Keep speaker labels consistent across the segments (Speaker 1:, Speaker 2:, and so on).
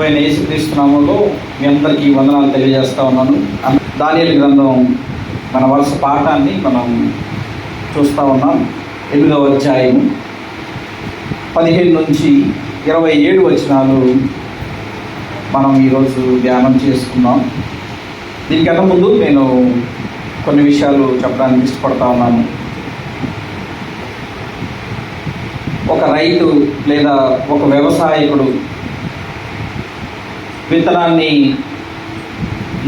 Speaker 1: యేసుక్రీస్తు నామములో మీ అందరికీ వందనాలు తెలియజేస్తా ఉన్నాను. దానియేలు గ్రంథం మన వరుస పాఠాన్ని మనం చూస్తూ ఉన్నాం. 8వ అధ్యాయం 15 నుంచి 27 వచనాలు మనం ఈరోజు ధ్యానం చేసుకున్నాం. దీనికన్నా ముందు నేను కొన్ని విషయాలు చెప్పడానికి ఇష్టపడతా ఉన్నాను. ఒక రైతు లేదా ఒక వ్యవసాయకుడు విత్తనాన్ని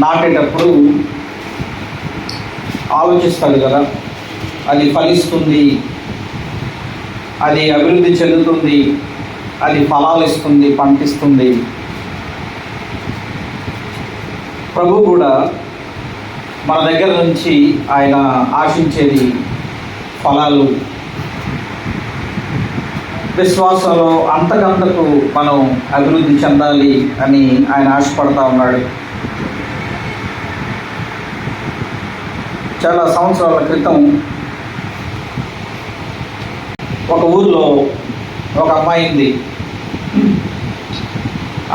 Speaker 1: నాటేటప్పుడు ఆలోచిస్తాడు కదా, అది ఫలిస్తుంది, అది అభివృద్ధి చెందుతుంది, అది ఫలాలు ఇస్తుంది, పంటిస్తుంది. ప్రభు కూడా మన దగ్గర నుంచి ఆయన ఆశించేది ఫలాలు. విశ్వాసంలో అంతకంతకు మనం అభివృద్ధి చెందాలి అని ఆయన ఆశపడతా ఉన్నాడు. చాలా సంవత్సరాల క్రితం ఒక ఊర్లో ఒక అమ్మాయి ఉంది.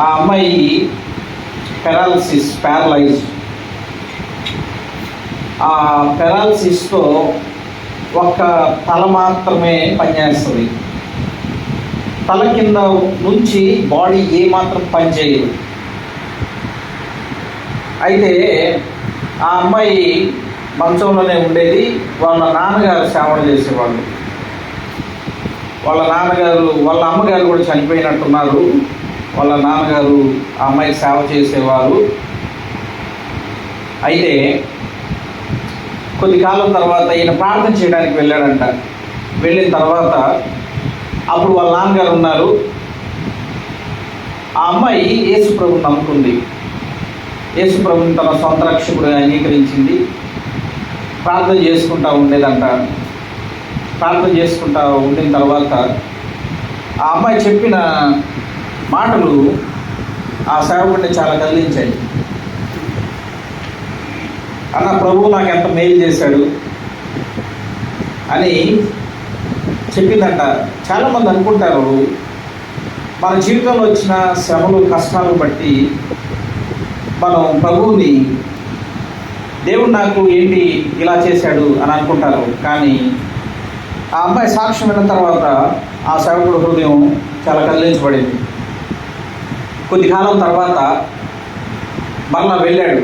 Speaker 1: ఆ అమ్మాయి ప్యారలైజ్. ఆ పెరాలసిస్తో ఒక్క తల మాత్రమే పనిచేస్తుంది. తల కింద నుంచి బాడీ ఏమాత్రం పనిచేయదు. అయితే ఆ అమ్మాయి మంచంలోనే ఉండేది. వాళ్ళ నాన్నగారు సేవలు చేసేవాళ్ళు. వాళ్ళ అమ్మగారు కూడా చనిపోయినట్టున్నారు. వాళ్ళ నాన్నగారు ఆ అమ్మాయికి సేవ చేసేవారు. అయితే కొద్ది కాలం తర్వాత ఈయన ప్రార్థన చేయడానికి వెళ్ళాడంట. వెళ్ళిన తర్వాత అప్పుడు వాళ్ళ నాన్నగారు ఉన్నారు. ఆ అమ్మాయి యేసుప్రభుని నమ్ముకుంది. యేసుప్రభుని తన సొంత రక్షకుడిగా అంగీకరించింది. ప్రార్థన చేసుకుంటూ ఉండేదంట. ప్రార్థన చేసుకుంటూ ఉండిన తర్వాత ఆ అమ్మాయి చెప్పిన మాటలు ఆ సేవకుడిని చాలా కదిలించాయి. అన్న, ప్రభువు నాకు ఎంత మేలు చేశాడు అని చెప్పిందంట. చాలామంది అనుకుంటారు మన జీవితంలో వచ్చిన శ్రమలు, కష్టాలను బట్టి మనం ప్రభువుని, దేవుడు నాకు ఏంటి ఇలా చేశాడు అని అనుకుంటారు. కానీ ఆ అమ్మాయి సాక్ష్యం విన్న తర్వాత ఆ సేవకుడు హృదయం చాలా కదిలించబడింది. కొద్ది కాలం తర్వాత మరలా వెళ్ళాడు.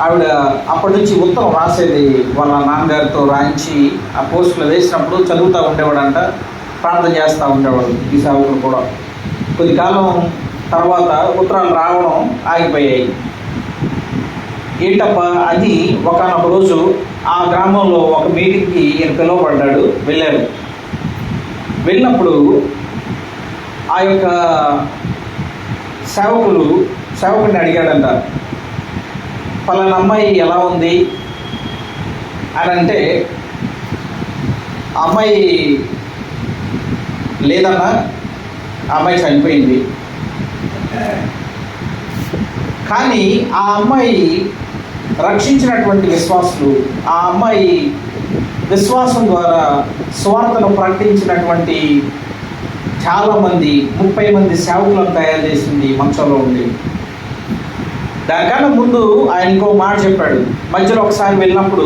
Speaker 1: ఆవిడ అప్పటి నుంచి ఉత్తరం రాసేది. వాళ్ళ నాన్నగారితో రాయించి ఆ పోస్టులో వేసినప్పుడు చదువుతూ ఉండేవాడంట, ప్రార్థన చేస్తూ ఉండేవాడు. ఈ సేవకుడు కూడా కొద్ది కాలం తర్వాత ఉత్తరాలు రావడం ఆగిపోయాయి. ఏంటప్ప అది ఒకనొక రోజు ఆ గ్రామంలో ఒక మీటింగ్కి ఈయన పిలువబడ్డాడు. వెళ్ళాడు. వెళ్ళినప్పుడు ఆ యొక్క సేవకుడిని అడిగాడంట, పలానా అమ్మాయి ఎలా ఉంది అని అంటే, ఆ అమ్మాయి లేదన్నా, ఆ అమ్మాయి చనిపోయింది. కానీ ఆ అమ్మాయి రక్షించినటువంటి విశ్వాసులు, ఆ అమ్మాయి విశ్వాసం ద్వారా స్వార్థను ప్రకటించినటువంటి చాలామంది 30 మంది సేవకులను తయారు చేసింది మంచంలో ఉండి. దానికన్నా ముందు ఆయన ఇంకో మాట చెప్పాడు. మధ్యలో ఒకసారి వెళ్ళినప్పుడు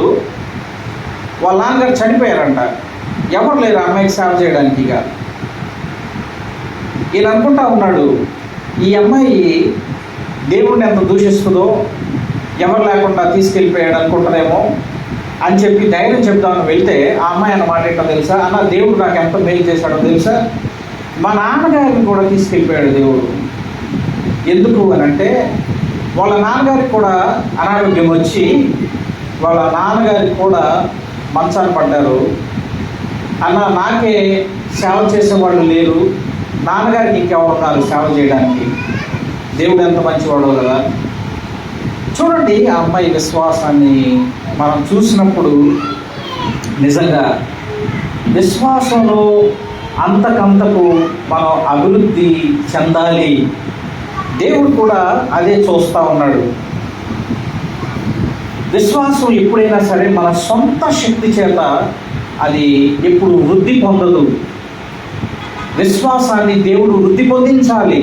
Speaker 1: వాళ్ళ నాన్నగారు చనిపోయారంట. ఎవరు లేరు అమ్మాయికి సేవ చేయడానికి. ఇక ఈయన అనుకుంటా ఉన్నాడు, ఈ అమ్మాయి దేవుడిని ఎంత దూషిస్తుందో, ఎవరు లేకుండా తీసుకెళ్ళిపోయాడు అనుకుంటారేమో అని చెప్పి ధైర్యం చెప్తామని వెళ్తే ఆ అమ్మాయి అన్నమాట ఏంటో తెలుసా, అన్న దేవుడు నాకు ఎంత మేలు చేశాడో తెలుసా, మా నాన్నగారిని కూడా తీసుకెళ్ళిపోయాడు దేవుడు. ఎందుకు అని అంటే, వాళ్ళ నాన్నగారికి కూడా అనారోగ్యం వచ్చి వాళ్ళ నాన్నగారికి కూడా మంచాన పడ్డారు. అన్న, నాకే సేవ చేసేవాళ్ళు లేరు, నాన్నగారికి ఇంకెవరు ఉన్నారు సేవ చేయడానికి, దేవుడు ఎంత మంచివాడో కదా. చూడండి, ఆ అమ్మాయి విశ్వాసాన్ని మనం చూసినప్పుడు నిజంగా విశ్వాసంలో అంతకంతకు మనం అభివృద్ధి చెందాలి. దేవుడు కూడా అదే చూస్తూ ఉన్నాడు. విశ్వాసం ఎప్పుడైనా సరే మన సొంత శక్తి చేత అది ఎప్పుడు వృద్ధి పొందదు. విశ్వాసాన్ని దేవుడు వృద్ధి పొందించాలి.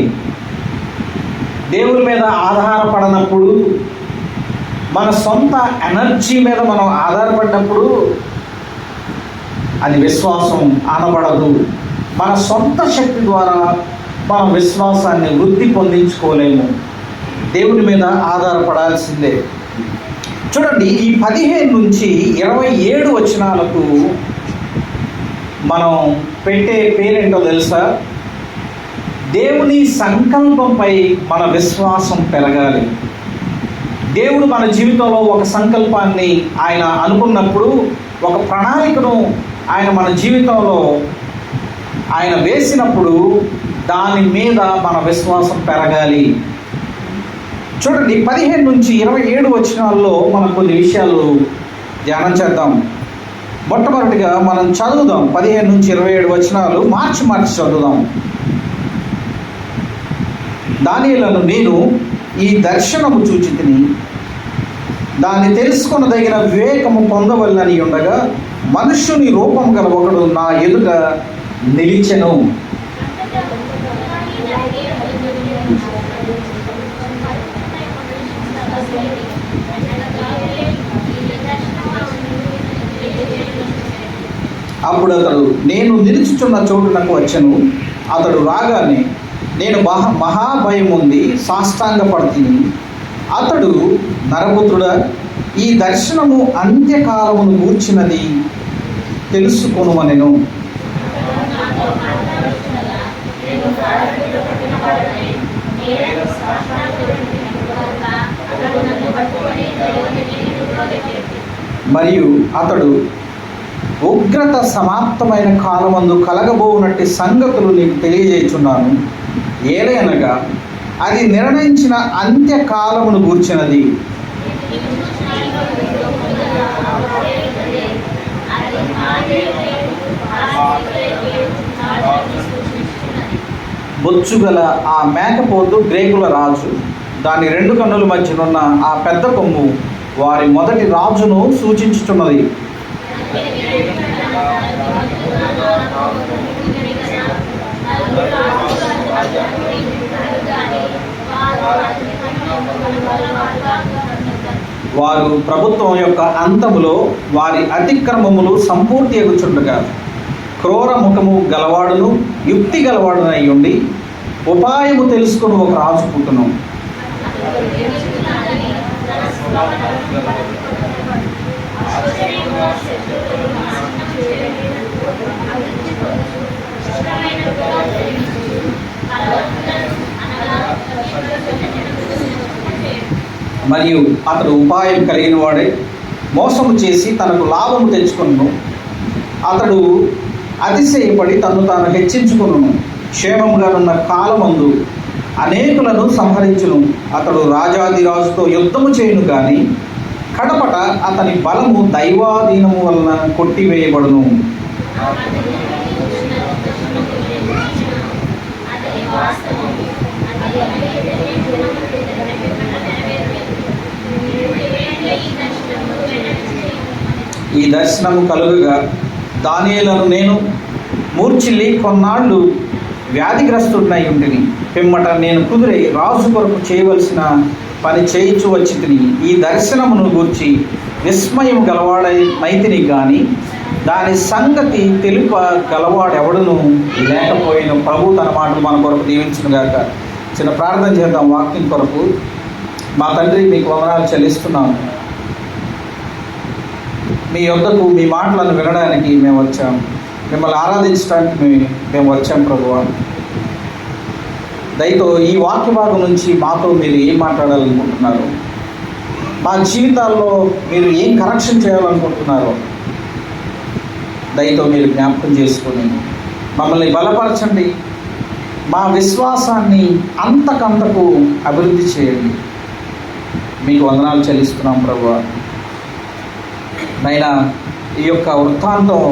Speaker 1: దేవుని మీద ఆధారపడనప్పుడు, మన సొంత ఎనర్జీ మీద మనం ఆధారపడినప్పుడు అది విశ్వాసం అనబడదు. మన సొంత శక్తి ద్వారా మనం విశ్వాసాన్ని వృద్ధి పొందించుకోలేము. దేవుని మీద ఆధారపడాల్సిందే. చూడండి, ఈ 15 నుంచి 27 వచనాలకు మనం పెట్టే పేరేంటో తెలుసా? దేవుని సంకల్పంపై మన విశ్వాసం పెరగాలి. దేవుడు మన జీవితంలో ఒక సంకల్పాన్ని ఆయన అనుకున్నప్పుడు, ఒక ప్రణాళికను ఆయన మన జీవితంలో ఆయన వేసినప్పుడు దాని మీద మన విశ్వాసం పెరగాలి. చూడండి, 15 నుంచి 27 వచనాల్లో మనం కొన్ని విషయాలు ధ్యానం చేద్దాం. మొట్టమొదటిగా మనం చదువుదాం 15 నుంచి 27 వచనాలు మార్చి చదువుదాం. దానియేలును నేను ఈ దర్శనము చూచితిని, దాన్ని తెలుసుకొనదగిన వివేకము పొందవలనని ఉండగా మనుష్యుని రూపం గల ఒకడు నా ఎదుట నిలిచెను. అప్పుడు అతడు నేను నిలుచుచున్న చోటునకు వచ్చెను. అతడు రాగానే నేను మహాభయం ఉంది సాష్టాంగపడుతుంది. అతడు నరపుత్రుడా, ఈ దర్శనము అంత్యకాలమును గూర్చినది తెలుసుకొనుమనెను. మరియు అతడు ఉగ్రత సమాప్తమైన కాలమందు కలగబోనట్టి సంగతులు నీకు తెలియజేయుచున్నాను. ఏలయనగా అది నిర్ణయించిన అంత్యకాలమును గూర్చినది. బొచ్చుగల ఆ మేకపోతు గ్రేకుల రాజు, దాని 2 కన్నుల మధ్యనున్న ఆ పెద్ద కొమ్ము వారి మొదటి రాజును సూచించుచున్నది. వారు ప్రభుత్వం యొక్క అంతములో వారి అతిక్రమములు సంపూర్తి ఎగుచుండగా క్రూర ముఖము గలవాడును యుక్తి గలవాడునై ఉండి ఉపాయము తెలుసుకుని ఒక రాజు పుట్టును. మరియు అతడు ఉపాయం కలిగిన వాడే మోసము చేసి తనకు లాభము తెచ్చుకొనును. అతడు అతిశయపడి తను తాను హెచ్చించుకొనును. క్షేమముగా ఉన్న కాలమందు అనేకులను సంహరించును. అతడు రాజాదిరాజుతో యుద్ధము చేయును కానీ కడపట అతని బలము దైవాధీనము వలన కొట్టివేయబడును. ఈ దర్శనము కలుగగా దానియేలును నేను మూర్ఛిల్లి కొన్నాళ్ళు వ్యాధిగ్రస్తుడినై ఉంటిని. పిమ్మట నేను కుదిరై రాజు కొరకు చేయవలసిన పని చేయించు వచ్చి తిని ఈ దర్శనమును గూర్చి విస్మయం గలవాడైతిని కానీ దాని సంగతి తెలుప గలవాడెవడును లేకపోయిన. ప్రభు తన మాటలు మన కొరకు దీవించునుగాక. చిన్న ప్రార్థన చేద్దాం వాక్యం కొరకు. మా తండ్రి, మీకు వందనాలు చెల్లిస్తున్నాము. మీ యొద్దకు మీ మాటలను వినడానికి మేము వచ్చాం, మిమ్మల్ని ఆరాధించడానికి మేము వచ్చాం. ప్రభువా, దయతో ఈ వాక్య భాగం నుంచి మాతో మీరు ఏం మాట్లాడాలనుకుంటున్నారు, మా జీవితాల్లో మీరు ఏం కరెక్షన్ చేయాలనుకుంటున్నారో దయతో మీరు జ్ఞాపకం చేసుకొని మమ్మల్ని బలపరచండి. మా విశ్వాసాన్ని అంతకంతకు అభివృద్ధి చేయండి. మీకు వందనాలు చెల్లిస్తున్నాం ప్రభువా. నైనా ఈ యొక్క వృత్తాంతం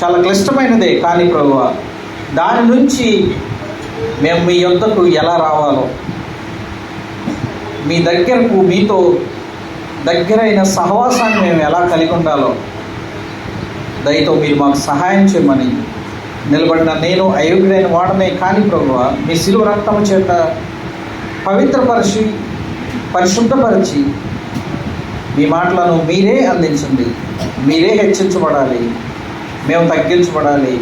Speaker 1: చాలా క్లిష్టమైనదే, కానీ ప్రభువా దాని నుంచి మేము మీ యొద్దకు ఎలా రావాలో, మీ దగ్గరకు మీతో దగ్గరైన సహవాసాన్ని మేము ఎలా కలిగి ఉండాలో దయతో మీరు మాకు సహాయం చేయమని. నిలబడిన నేను అయోగ్యుడైన వాడనే కానీ ప్రభువా మీ శిలువ రక్తము చేత పవిత్రపరిచి పరిశుద్ధపరిచి మీ మాటలను మీరే అందించండి. మీరే హెచ్చించబడాలి, మేము తగ్గించబడాలి,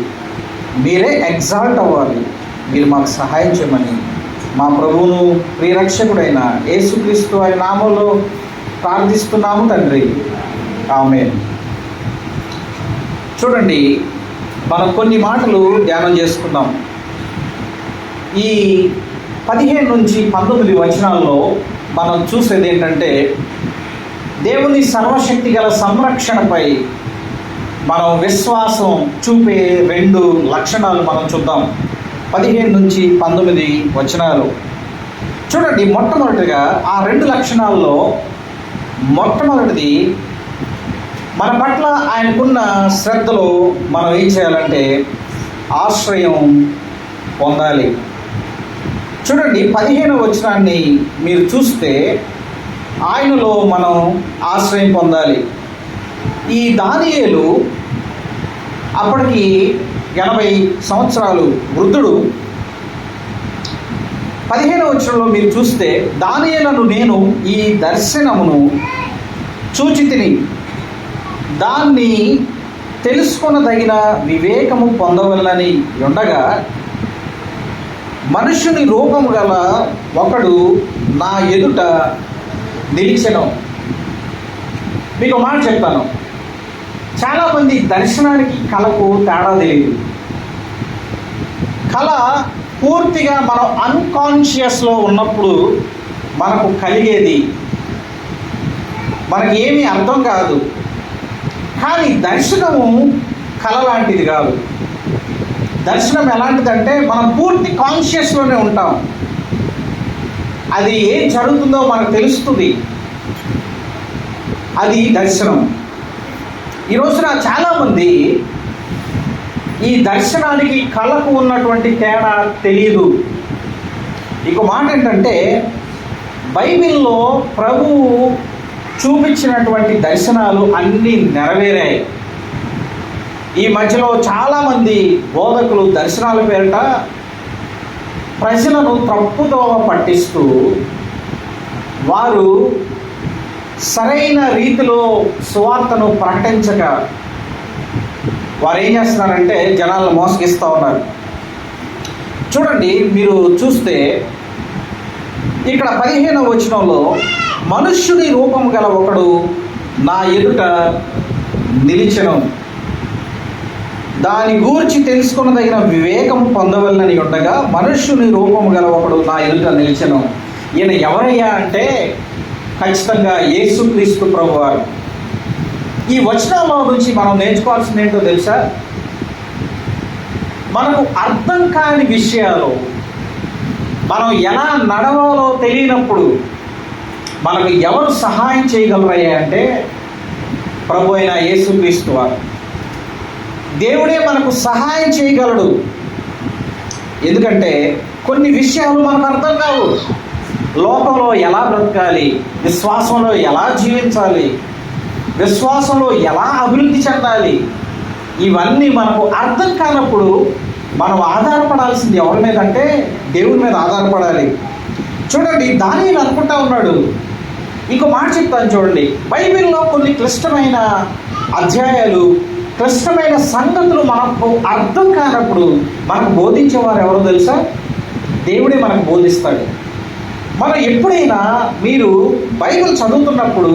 Speaker 1: మీరే ఎగ్జాల్ట్ అవ్వాలి. మీరు మాకు సహాయం చేయమని మా ప్రభువును ప్రియరక్షకుడైన యేసుక్రీస్తు ఆయన నామంలో ప్రార్థిస్తున్నాము తండ్రి. ఆమేన్. చూడండి, మనం కొన్ని మాటలు ధ్యానం చేసుకుందాం. ఈ 15 నుంచి 19 వచనాల్లో మనం చూసేది ఏంటంటే, దేవుని సర్వశక్తి గల సంరక్షణపై మనం విశ్వాసం చూపే 2 లక్షణాలు మనం చూద్దాం. 15 నుంచి 19 వచనాలు చూడండి. మొట్టమొదటిగా ఆ 2 లక్షణాల్లో మొట్టమొదటిది, మన పట్ల ఆయనకున్న శ్రద్ధలో మనం ఏం చేయాలంటే ఆశ్రయం పొందాలి. చూడండి, 15వ వచనాన్ని మీరు చూస్తే ఆయనలో మనం ఆశ్రయం పొందాలి. ఈ దానియేలు అప్పటికి 80 సంవత్సరాలు వృద్ధుడు. 15వ వచనంలో మీరు చూస్తే, దానియేలను నేను ఈ దర్శనమును చూచితిని, దాన్ని తెలుసుకొనదగిన వివేకము పొందవలనని ఉండగా మనుష్యుని రూపము గల ఒకడు నా ఎదుట నిలిచెను. మీకు మాట చెప్తాను, చాలామంది దర్శనానికి కళకు తేడా తెలియదు. కళ పూర్తిగా మనం అన్కాన్షియస్లో ఉన్నప్పుడు మనకు కలిగేది, మనకి ఏమీ అర్థం కాదు. కానీ దర్శనము కళ లాంటిది కాదు. దర్శనం ఎలాంటిదంటే మనం పూర్తి కాన్షియస్లోనే ఉంటాం. అది ఏం జరుగుతుందో మనకు తెలుస్తుంది. అది దర్శనం. ఈ రోజున చాలామంది ఈ దర్శనానికి కళకు ఉన్నటువంటి తేడా తెలియదు. ఇంకో మాట ఏంటంటే, బైబిల్లో ప్రభువు చూపించినటువంటి దర్శనాలు అన్నీ నెరవేరాయి. ఈ మధ్యలో చాలామంది బోధకులు దర్శనాల పేరిట ప్రజలను తప్పుదోవ పట్టిస్తూ వారు సరైన రీతిలో సువార్తను ప్రకటించక వారు ఏం చేస్తున్నారంటే జనాలను మోసగిస్తూ ఉన్నారు. చూడండి, మీరు చూస్తే ఇక్కడ 15వ వచనంలో మనుష్యుని రూపం గల ఒకడు నా ఎదుట నిలిచెను, దాని గూర్చి తెలుసుకొనదగిన వివేకము పొందవలనని ఉండగా మనుష్యుని రూపము గల ఒకడు నా ఎదుట నిలిచెను. ఈయన ఎవరయ్యా అంటే ఖచ్చితంగా యేసుక్రీస్తు ప్రభువారు. ఈ వచనాల్లో నుంచి మనం నేర్చుకోవాల్సింది ఏంటో తెలుసా? మనకు అర్థం కాని విషయాలు, మనం ఎలా నడవాలో తెలియనప్పుడు మనకు ఎవరు సహాయం చేయగలరయ్యా అంటే ప్రభు అయిన యేసుక్రీస్తు వారు. దేవుడే మనకు సహాయం చేయగలడు. ఎందుకంటే కొన్ని విషయాలు మనకు అర్థం కావు. లోకంలో ఎలా బ్రతకాలి, విశ్వాసంలో ఎలా జీవించాలి, విశ్వాసంలో ఎలా అభివృద్ధి చెందాలి, ఇవన్నీ మనకు అర్థం కానప్పుడు మనం ఆధారపడాల్సింది ఎవరి మీద అంటే దేవుని మీద ఆధారపడాలి. చూడండి, దానియేలు అనుకుంటా ఉన్నాడు. ఇంకో మాట చెప్తాను చూడండి. బైబిల్లో కొన్ని క్లిష్టమైన అధ్యాయాలు, క్లిష్టమైన సంగతులు మనకు అర్థం కానప్పుడు మనకు బోధించేవారు ఎవరో తెలుసా? దేవుడే మనకు బోధిస్తాడు. మనం ఎప్పుడైనా మీరు బైబిల్ చదువుతున్నప్పుడు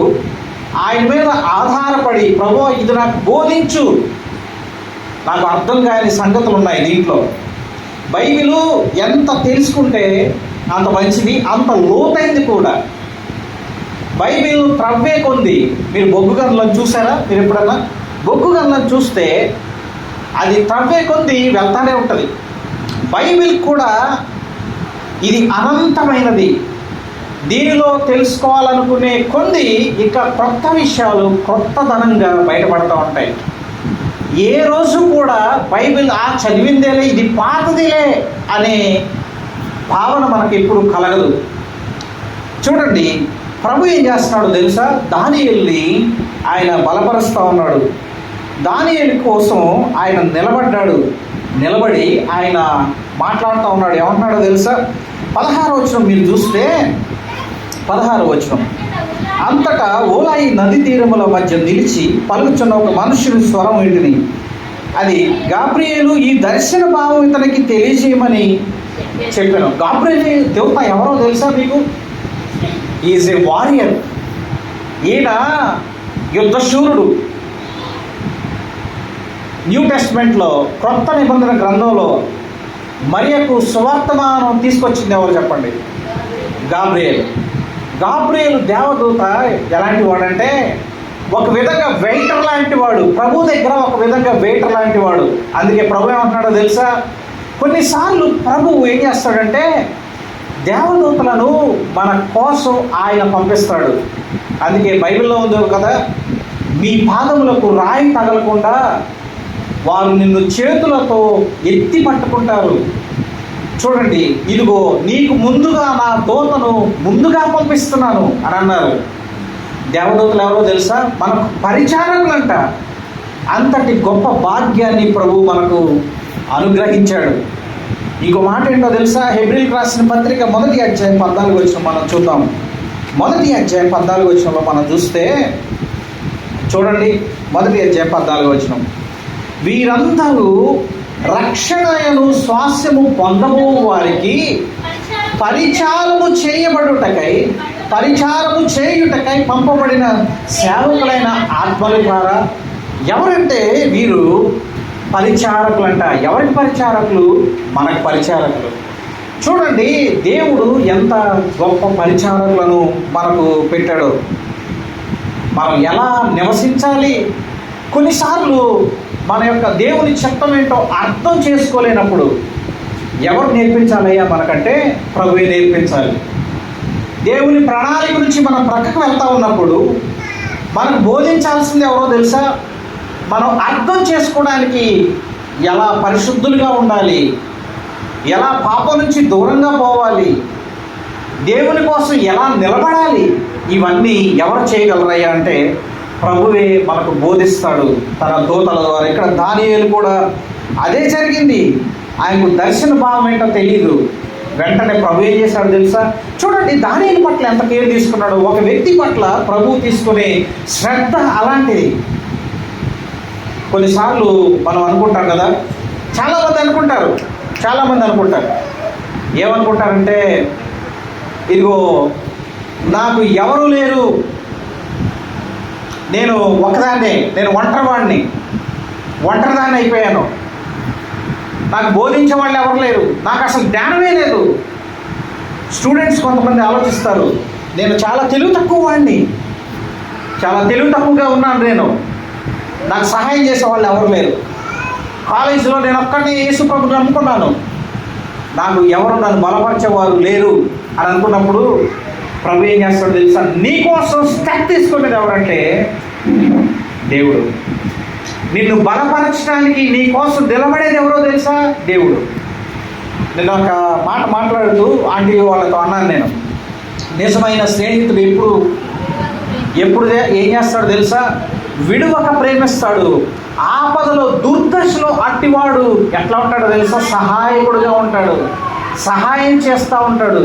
Speaker 1: ఆయన మీద ఆధారపడి, ప్రభువా ఇది నాకు బోధించు, నాకు అర్థం కాని సంగతులు ఉన్నాయి దీంట్లో. బైబిలు ఎంత తెలుసుకుంటే అంత మంచిది, అంత లోతైంది కూడా. బైబిల్ త్రవ్వే కొంది. మీరు బొగ్గు గన్లను చూసారా? మీరు ఎప్పుడన్నా బొగ్గు గన్లను చూస్తే అది త్రవ్వే కొంది వెళ్తానే ఉంటుంది. బైబిల్ కూడా ఇది అనంతమైనది. దీనిలో తెలుసుకోవాలనుకునే కొంది ఇంకా కొత్త విషయాలు కొత్తదనంగా బయటపడుతూ ఉంటాయి. ఏ రోజు కూడా బైబిల్ చదివిందేలే, ఇది పాతదిలే అనే భావన మనకి ఎప్పుడు కలగదు. చూడండి, ప్రభు ఏం చేస్తున్నాడు తెలుసా? దానియేలుని ఆయన బలపరుస్తూ ఉన్నాడు. దానియేలు కోసం ఆయన నిలబడి ఆయన మాట్లాడుతూ ఉన్నాడు. ఏమన్నాడో తెలుసా? 16వ వచనం మీరు చూస్తే, 16వ వచనం, అంతటా ఓలాయి నది తీరముల మధ్య నిలిచి పలుకుచున్న ఒక మనుష్యుని స్వరం ఏంటిని, అది గాబ్రియేలు, ఈ దర్శన భావం ఇతనికి తెలియజేయమని చెప్పాను. గాబ్రియేలు దేవత ఎవరో తెలుసా మీకు? Is a warrior. ఈయన యుద్ధశూరుడు. న్యూ టెస్ట్మెంట్లో, క్రొత్త నిబంధన గ్రంథంలో మరియకు సువార్తమానం తీసుకొచ్చింది ఎవరు చెప్పండి? గాబ్రియేలు. గాబ్రియేలు దేవదూత ఎలాంటి వాడంటే ఒక విధంగా వెయిటర్ లాంటి వాడు, ప్రభు దగ్గర ఒక విధంగా వెయిటర్ లాంటి వాడు. అందుకే ప్రభు ఏమంటున్నాడో తెలుసా? కొన్నిసార్లు ప్రభువు ఏం చేస్తాడంటే దేవదూతలను మన కోసం ఆయన పంపిస్తాడు. అందుకే బైబిల్లో ఉంది కదా, మీ పాదములకు రాయి తగలకుండా వారు నిన్ను చేతులతో ఎత్తి పట్టుకుంటారు. చూడండి, ఇదిగో నీకు ముందుగా నా దూతను ముందుగా పంపిస్తున్నాను అని అన్నారు. దేవదూతలు ఎవరో తెలుసా? మనకు పరిచారకులంట. అంతటి గొప్ప భాగ్యాన్ని ప్రభు మనకు అనుగ్రహించాడు. ఇంకో మాట ఏంటో తెలుసా? హెబ్రీయులకు రాసిన పత్రిక 1వ అధ్యాయం 14వ వచనం మనం చూద్దాం. 1వ అధ్యాయం 14వ వచనంలో మనం చూస్తే చూడండి, 1వ అధ్యాయం 14వ వచనం, వీరందరూ రక్షణను స్వాస్యము పొందబో వారికి పరిచారము చేయుటకై పంపబడిన సేవకులైన ఆత్మల ద్వారా. ఎవరంటే వీరు పరిచారకులంట. ఎవరికి పరిచారకులు? మనకు పరిచారకులు. చూడండి, దేవుడు ఎంత గొప్ప పరిచారకులను మనకు పెట్టాడో. మనం ఎలా నివసించాలి? కొన్నిసార్లు మన యొక్క దేవుని చిత్తం ఏంటో అర్థం చేసుకోలేనప్పుడు ఎవరు నేర్పించాలయ్యా మనకంటే? ప్రభువే నేర్పించాలి. దేవుని ప్రణాళిక గురించి మనం ప్రక్కకు వెళ్తూ ఉన్నప్పుడు మనకు బోధించాల్సింది ఎవరో తెలుసా? మనం అర్థం చేసుకోవడానికి ఎలా పరిశుద్ధులుగా ఉండాలి, ఎలా పాపం నుంచి దూరంగా పోవాలి, దేవుని కోసం ఎలా నిలబడాలి, ఇవన్నీ ఎవరు చేయగలరయ్యా అంటే ప్రభువే మనకు బోధిస్తాడు తన దూతల ద్వారా. ఇక్కడ దానియేలు కూడా అదే జరిగింది. ఆయనకు దర్శన భావం ఏంటో తెలియదు. వెంటనే ప్రభు ఏం చేశాడు తెలుసా? చూడండి, దానియేలు పట్ల ఎంత కేర్ తీసుకున్నాడు. ఒక వ్యక్తి పట్ల ప్రభువు తీసుకునే శ్రద్ధ అలాంటిది. కొన్నిసార్లు మనం అనుకుంటాం కదా, చాలామంది అనుకుంటారు ఏమనుకుంటారంటే, ఇదిగో నాకు ఎవరు లేరు, నేను ఒకదాన్నే, నేను ఒంటరిదాన్ని అయిపోయాను, నాకు బోధించే వాళ్ళు ఎవరు లేరు, నాకు అసలు జ్ఞానమే లేదు. స్టూడెంట్స్ కొంతమంది ఆలోచిస్తారు, నేను చాలా తెలివి తక్కువగా ఉన్నాను, నాకు సహాయం చేసే వాళ్ళు ఎవరు లేరు. కాలేజీలో నేను ఒక్కడిని యేసు ప్రభుని అనుకున్నాను, నాకు ఎవరు నన్ను బలపరిచేవారు లేరు అని అనుకున్నప్పుడు ప్రభు ఏం చేస్తాడు తెలుసా? నీకోసం స్టెప్ తీసుకునేది ఎవరంటే దేవుడు. నిన్ను బలపరచడానికి నీ కోసం నిలబడేది ఎవరో తెలుసా? దేవుడు. నేను ఒక మాట మాట్లాడుతూ ఆంటీ వాళ్ళతో అన్నాను, నేను నిజమైన స్నేహితుడు ఎప్పుడు ఏం చేస్తాడు తెలుసా? విడువక ప్రేమిస్తాడు. ఆపదలో దుర్దశలో అట్టివాడు ఎట్లా ఉంటాడో తెలుసా? సహాయకుడుగా ఉంటాడు, సహాయం చేస్తూ ఉంటాడు.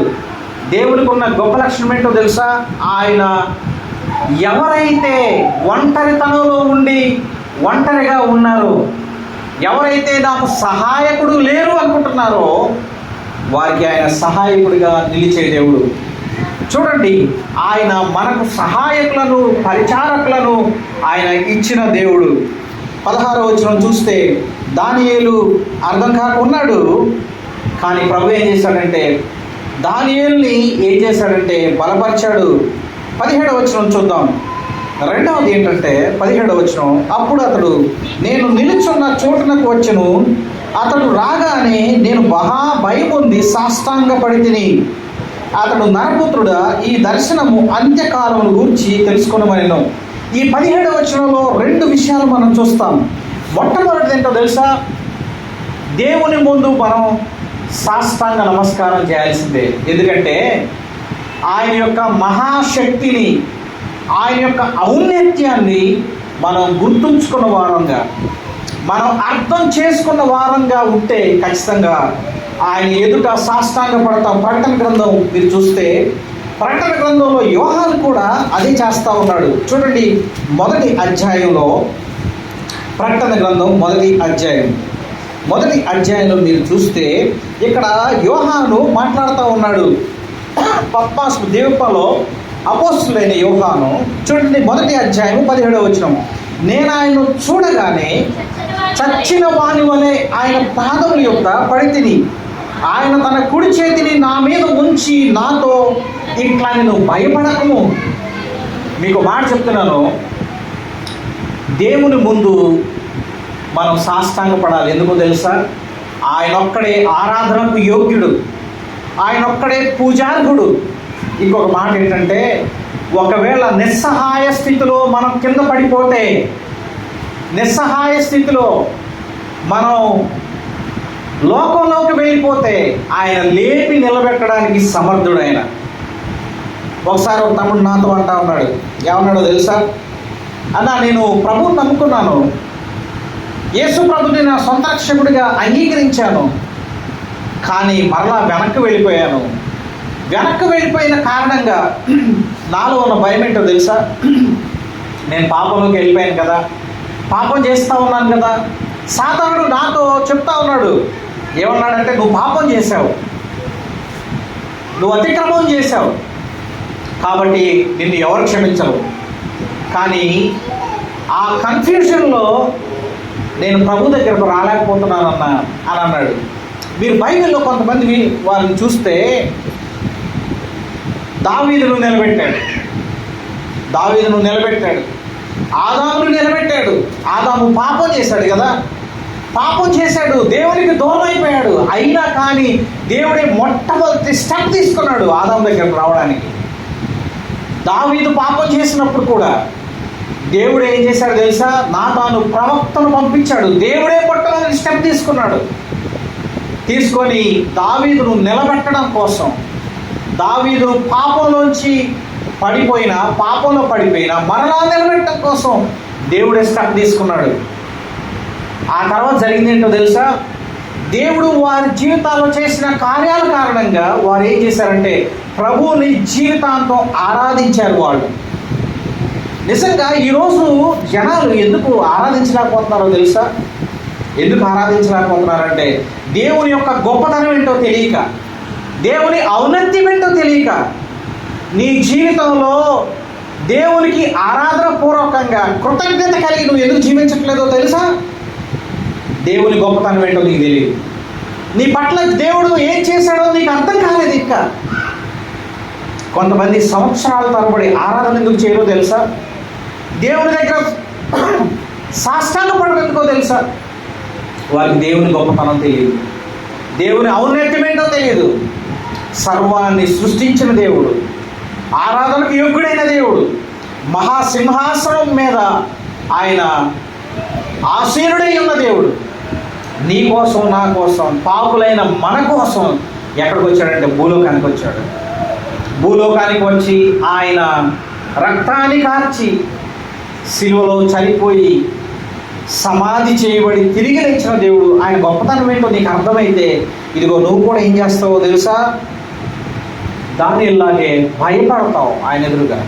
Speaker 1: దేవుడికి ఉన్న గొప్ప లక్షణం ఏంటో తెలుసా? ఆయన ఎవరైతే ఒంటరితనంలో ఉండి ఒంటరిగా ఉన్నారో, ఎవరైతే నాకు సహాయకుడు లేరు అనుకుంటున్నారో వారికి ఆయన సహాయకుడిగా నిలిచే దేవుడు. చూడండి, ఆయన మనకు సహాయకులను, పరిచారకులను ఆయన ఇచ్చిన దేవుడు. 16వ వచనం చూస్తే దానియేలు అర్థం కాకున్నాడు, కానీ ప్రభు ఏం చేశాడంటే దానియేలుని ఏం చేశాడంటే బలపరిచాడు. 17వ వచనం చూద్దాం. రెండవది ఏంటంటే 17వ వచనం, అప్పుడు అతడు నేను నిలుచున్న చోటునకు వచ్చెను, అతడు రాగానే నేను మహా భయం పొంది సాష్టాంగపడి తిని, అతడు నరపుత్రుడా, ఈ దర్శనము అంత్యకాలమును గూర్చి తెలుసుకొనమనెను. ఈ 17వ వచనంలో 2 విషయాలు మనం చూస్తాం. మొట్టమొదటిది ఏంటో తెలుసా? దేవుని ముందు మనం సాష్టాంగ నమస్కారం చేయాల్సిందే. ఎందుకంటే ఆయన యొక్క మహాశక్తిని, ఆయన యొక్క ఔన్నత్యాన్ని మనం గుర్తుంచుకున్న వారంగా, మనం అర్థం చేసుకున్న వారంగా ఉంటే ఖచ్చితంగా ఆయన ఎదుట సాష్టాంగ పడతాం. ప్రకటన గ్రంథం మీరు చూస్తే, ప్రకటన గ్రంథంలో యోహాను కూడా అదే చేస్తూ ఉన్నాడు. చూడండి, మొదటి అధ్యాయంలో, ప్రకటన గ్రంథం మొదటి అధ్యాయంలో మీరు చూస్తే ఇక్కడ యోహాను మాట్లాడుతూ ఉన్నాడు. పత్మసు ద్వీపంలో అపోస్తులైన యోహాను, చూడండి మొదటి అధ్యాయం 17వ వచనం. నేను ఆయనను చూడగానే చచ్చిన వాని వలె ఆయన పాదముల యొక్క పడితిని. ఆయన తన కుడి చేతిని నా మీద ఉంచి నాతో ఇట్లా, నేను భయపడకము. మీకు మాట చెప్తున్నాను, దేవుని ముందు మనం సాష్టాంగపడాలి. ఎందుకో తెలుసా? ఆయన ఒక్కడే ఆరాధనకు యోగ్యుడు, ఆయన ఒక్కడే పూజార్హుడు. ఇంకొక మాట ఏంటంటే, ఒకవేళ నిస్సహాయ స్థితిలో మనం కింద పడిపోతే, నిస్సహాయ స్థితిలో మనం లోకంలోకి వెళ్ళిపోతే ఆయన లేపి నిలబెట్టడానికి సమర్థుడు. ఆయన ఒకసారి ఒక తమ్ముడు నాతో అంటా ఉన్నాడు, ఏమన్నాడో తెలుసా? అన్నా, నేను ప్రభువుని నమ్ముకున్నాను, యేసు ప్రభుని నా సొంత రక్షకుడిగా అంగీకరించాను, కానీ మరలా వెనక్కి వెళ్ళిపోయాను. వెనక్కి వెళ్ళిపోయిన కారణంగా నాలో ఉన్న భయం ఏంటో తెలుసా? నేను పాపంలోకి వెళ్ళిపోయాను కదా, పాపం చేస్తూ ఉన్నాను కదా. సాతానుడు నాతో చెప్తా ఉన్నాడు, ఏమన్నాడంటే, నువ్వు పాపం చేశావు, నువ్వు అతిక్రమం చేశావు, కాబట్టి నిన్ను ఎవరు క్షమించరు. కానీ ఆ కన్ఫ్యూషన్లో నేను ప్రభు దగ్గరకు రాలేకపోతున్నానన్నా అని అన్నాడు. మీరు బైబిల్లో కొంతమంది వారిని చూస్తే, దావీదును నిలబెట్టాడు, ఆదామును నిలబెట్టాడు. ఆదాము పాపం చేశాడు కదా, పాపం చేశాడు, దేవునికి దూరం అయిపోయాడు. అయినా కానీ దేవుడే మొట్టమొదటి స్టెప్ తీసుకున్నాడు ఆదాము దగ్గరకు రావడానికి. దావీదు పాపం చేసినప్పుడు కూడా దేవుడు ఏం చేశాడు తెలుసా? నాతాను ప్రవక్తను పంపించాడు. దేవుడే మొట్టమొదటి స్టెప్ తీసుకొని దావీదును నిలబెట్టడం కోసం, దావీదును పాపంలోంచి పాపంలో పడిపోయినా మరలా నిలబెట్టడం కోసం దేవుడే స్టెప్ తీసుకున్నాడు. ఆ తర్వాత జరిగింది ఏంటో తెలుసా? దేవుడు వారి జీవితాల్లో చేసిన కార్యాల కారణంగా వారు ఏం చేశారంటే, ప్రభువుని జీవితాంతం ఆరాధించారు. వాళ్ళు నిజంగా ఈరోజు జనాలు ఎందుకు ఆరాధించలేకపోతున్నారో తెలుసా? ఎందుకు ఆరాధించలేకపోతున్నారంటే, దేవుని యొక్క గొప్పతనం ఏంటో తెలియక, దేవుని ఔన్నత్యం ఏంటో తెలియక, నీ జీవితంలో దేవునికి ఆరాధన పూర్వకంగా కృతజ్ఞత కలిగి నువ్వు ఎందుకు జీవించట్లేదో తెలుసా? దేవుని గొప్పతనం ఏంటో నీకు తెలియదు. నీ పట్ల దేవుడు ఏం చేశాడో నీకు అర్థం కాలేదు. ఇంకా కొంతమంది సంవత్సరాల తరబడి ఆరాధన ఎందుకు చేయరో తెలుసా? దేవుని దగ్గర సాష్టాంగపడడం ఎందుకో తెలుసా? వారికి దేవుని గొప్పతనం తెలియదు, దేవుని ఔన్నత్యం ఏంటో తెలియదు. సర్వాన్ని సృష్టించిన దేవుడు, ఆరాధనకు యోగ్యుడైన దేవుడు, మహాసింహాసనం మీద ఆయన ఆసీనుడై ఉన్న దేవుడు, నీ కోసం, నా కోసం, పాపులైన మన కోసం ఎక్కడికి వచ్చాడంటే భూలోకానికి వచ్చాడు. భూలోకానికి వచ్చి ఆయన రక్తాన్ని కార్చి సిలువలో చనిపోయి సమాధి చేయబడి తిరిగి లేచిన దేవుడు. ఆయన గొప్పతనం ఏంటో నీకు అర్థమైతే, ఇదిగో నువ్వు కూడా ఏం చేస్తావో తెలుసా? దానిలాగే భయపడతావు. ఆయన ఎదురుగా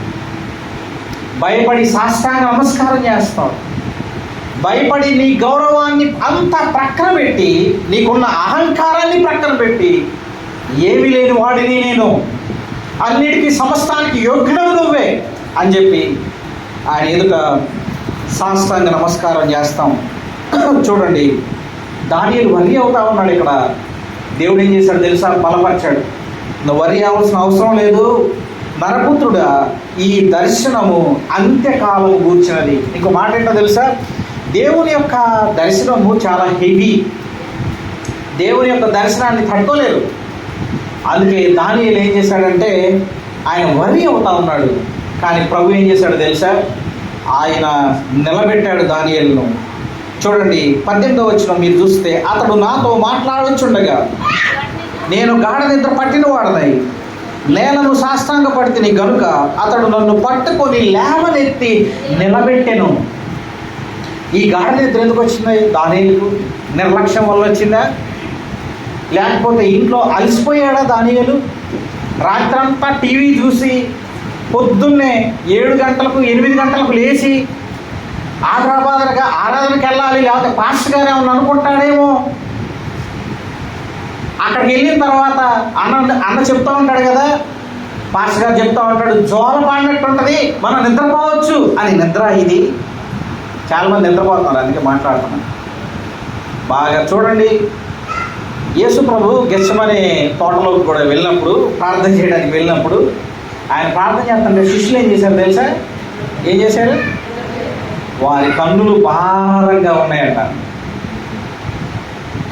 Speaker 1: భయపడి సాష్టాంగ నమస్కారం చేస్తావు. భయపడి నీ గౌరవాన్ని అంతా ప్రక్కన పెట్టి, నీకున్న అహంకారాన్ని ప్రక్కన పెట్టి, ఏమీ లేని వాడిని నేను, అన్నిటికీ సమస్తానికి యోగ్యుడవు నువ్వే అని చెప్పి ఆయన ఎదుట సాష్టాంగ నమస్కారం చేస్తాం. చూడండి, దానియేలు వరి అవుతా ఉన్నాడు. ఇక్కడ దేవుడు ఏం చేశాడు తెలుసా? బలపరిచాడు. నువ్వు వరి అవ్వాల్సిన అవసరం లేదు నరపుత్రుడా, ఈ దర్శనము అంత్యకాలం కూర్చున్నది. ఇంకో మాట ఏంటో తెలుసా? దేవుని యొక్క దర్శనము చాలా హెవీ. దేవుని యొక్క దర్శనాన్ని తట్టుకోలేరు. అందుకే దానియేలు ఏం చేశాడంటే, ఆయన వరి అవుతా ఉన్నాడు. కానీ ప్రభు ఏం చేశాడు తెలుసా? ఆయన నిలబెట్టాడు దానియేలును. చూడండి 18వ వచనం మీరు చూస్తే, అతడు నాతో మాట్లాడుచుండగా నేను గాఢ నిద్ర పట్టిన వాడనై నేలను సాష్టాంగ పడితిని గనుక అతడు నన్ను పట్టుకొని లేవనెత్తి నిలబెట్టెను. ఈ గాఢ నిద్ర ఎందుకు వచ్చింది దానియేలుకు? నిర్లక్ష్యం వల్ల వచ్చిందా? లేకపోతే ఇంట్లో అలసిపోయాడా దానియేలు? రాత్రంతా టీవీ చూసి పొద్దున్నే 7 గంటలకు 8 గంటలకు లేచి ఆదరాబాదరగా ఆరాధనకి వెళ్ళాలి, లేకపోతే పాస్టర్ గారు ఏమన్నా అనుకుంటాడేమో. అక్కడికి వెళ్ళిన తర్వాత అన్న చెప్తూ ఉంటాడు కదా, పాస్టర్ గారు చెప్తూ ఉంటాడు, జోల పాడినట్టు ఉంటుంది, మనం నిద్రపోవచ్చు అని. నిద్ర ఇది? చాలామంది నిద్రపోతున్నారు, అందుకే మాట్లాడుతున్నాను. బాగా చూడండి, యేసు ప్రభు గెత్సెమనే తోటలోకి కూడా వెళ్ళినప్పుడు, ప్రార్థన చేయడానికి వెళ్ళినప్పుడు, ఆయన ప్రార్థన చేస్తుంటే శిష్యులు ఏం చేశారు తెలుసా? ఏం చేశారు? వారి కన్నులు భారంగా ఉన్నాయట.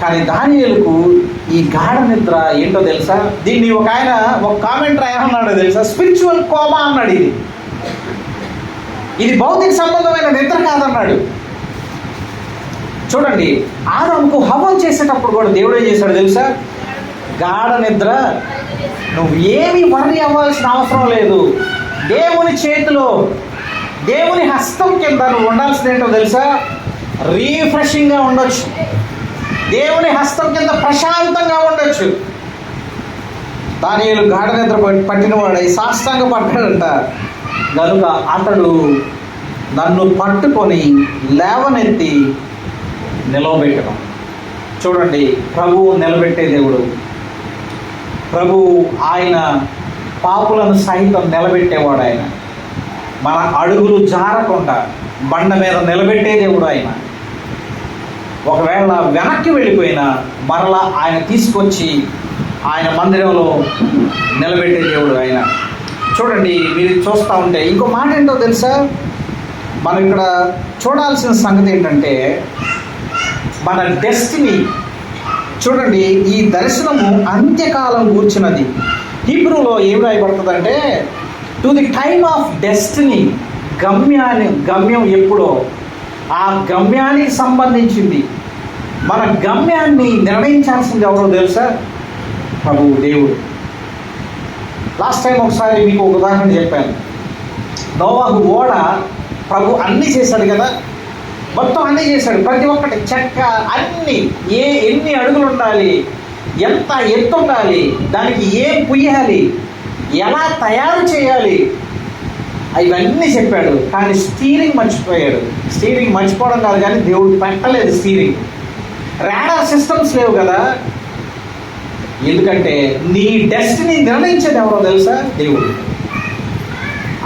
Speaker 1: కానీ దానియేలుకు ఈ గాఢ నిద్ర ఏంటో తెలుసా? దీన్ని ఒక కామెంట్ ఏమన్నాడో తెలుసా? స్పిరిచువల్ కోమా అన్నాడు. ఇది భౌతిక సంబంధమైన నిద్ర కాదన్నాడు. చూడండి, ఆదాముకు హవ్వను చేసేటప్పుడు కూడా దేవుడు ఏం చేశాడు తెలుసా? గాఢ నిద్ర, నువ్వు ఏమీ వర్రీ అవ్వాల్సిన అవసరం లేదు, దేవుని చేతిలో, దేవుని హస్తం కింద నువ్వు ఉండాల్సింది ఏంటో తెలుసా? రీఫ్రెషింగ్గా ఉండొచ్చు, దేవుని హస్తం కింద ప్రశాంతంగా ఉండొచ్చు. దానియేలు గాఢ నిద్ర పట్టినవాడై సాష్టాంగ పడ్డాడంట. కనుక అతడు నన్ను పట్టుకొని లేవనెత్తి నిలవబెట్టడం. చూడండి, ప్రభువు నిలబెట్టే దేవుడు. ప్రభు ఆయన పాపులను సైతం నిలబెట్టేవాడు. ఆయన మన అడుగులు జారకుండా బండ మీద నిలబెట్టే దేవుడు. ఆయన ఒకవేళ వెనక్కి వెళ్ళిపోయినా మరలా ఆయన తీసుకొచ్చి ఆయన మందిరంలో నిలబెట్టే దేవుడు ఆయన. చూడండి, మీరు చూస్తూ ఉంటే ఇంకో మాట ఏంటో తెలుసా? మనం ఇక్కడ చూడాల్సిన సంగతి ఏంటంటే మన డెస్టినీ. చూడండి, ఈ దర్శనము అంత్యకాలం కూర్చున్నది. హీబ్రూలో ఏం రాయబడుతుందంటే to the time of destiny. గమ్యం ఎప్పుడో ఆ గమ్యానికి సంబంధించింది. మన గమ్యాన్ని నిర్ణయించాల్సింది ఎవరో తెలుసా? ప్రభువు, దేవుడు. లాస్ట్ టైం ఒకసారి మీకు ఒక ఉదాహరణ చెప్పాను. నోవాహు ఓడ ప్రభు అన్నీ చేశాడు కదా, మొత్తం అన్నీ చేశాడు. ప్రతి ఒక్కటి చెక్క, అన్నీ, ఎన్ని అడుగులు ఉండాలి, ఎంత ఎత్తు ఉండాలి, దానికి ఏం పుయ్యాలి, ఎలా తయారు చేయాలి, ఇవన్నీ చెప్పాడు. కానీ స్టీరింగ్ మర్చిపోయాడు. స్టీరింగ్ మర్చిపోవడం కాదు, కానీ దేవుడు పెట్టలేదు స్టీరింగ్. రాడార్ సిస్టమ్స్ లేవు కదా. ఎందుకంటే నీ డెస్టినీ నిర్ణయించేది ఎవరో తెలుసా? దేవుడు.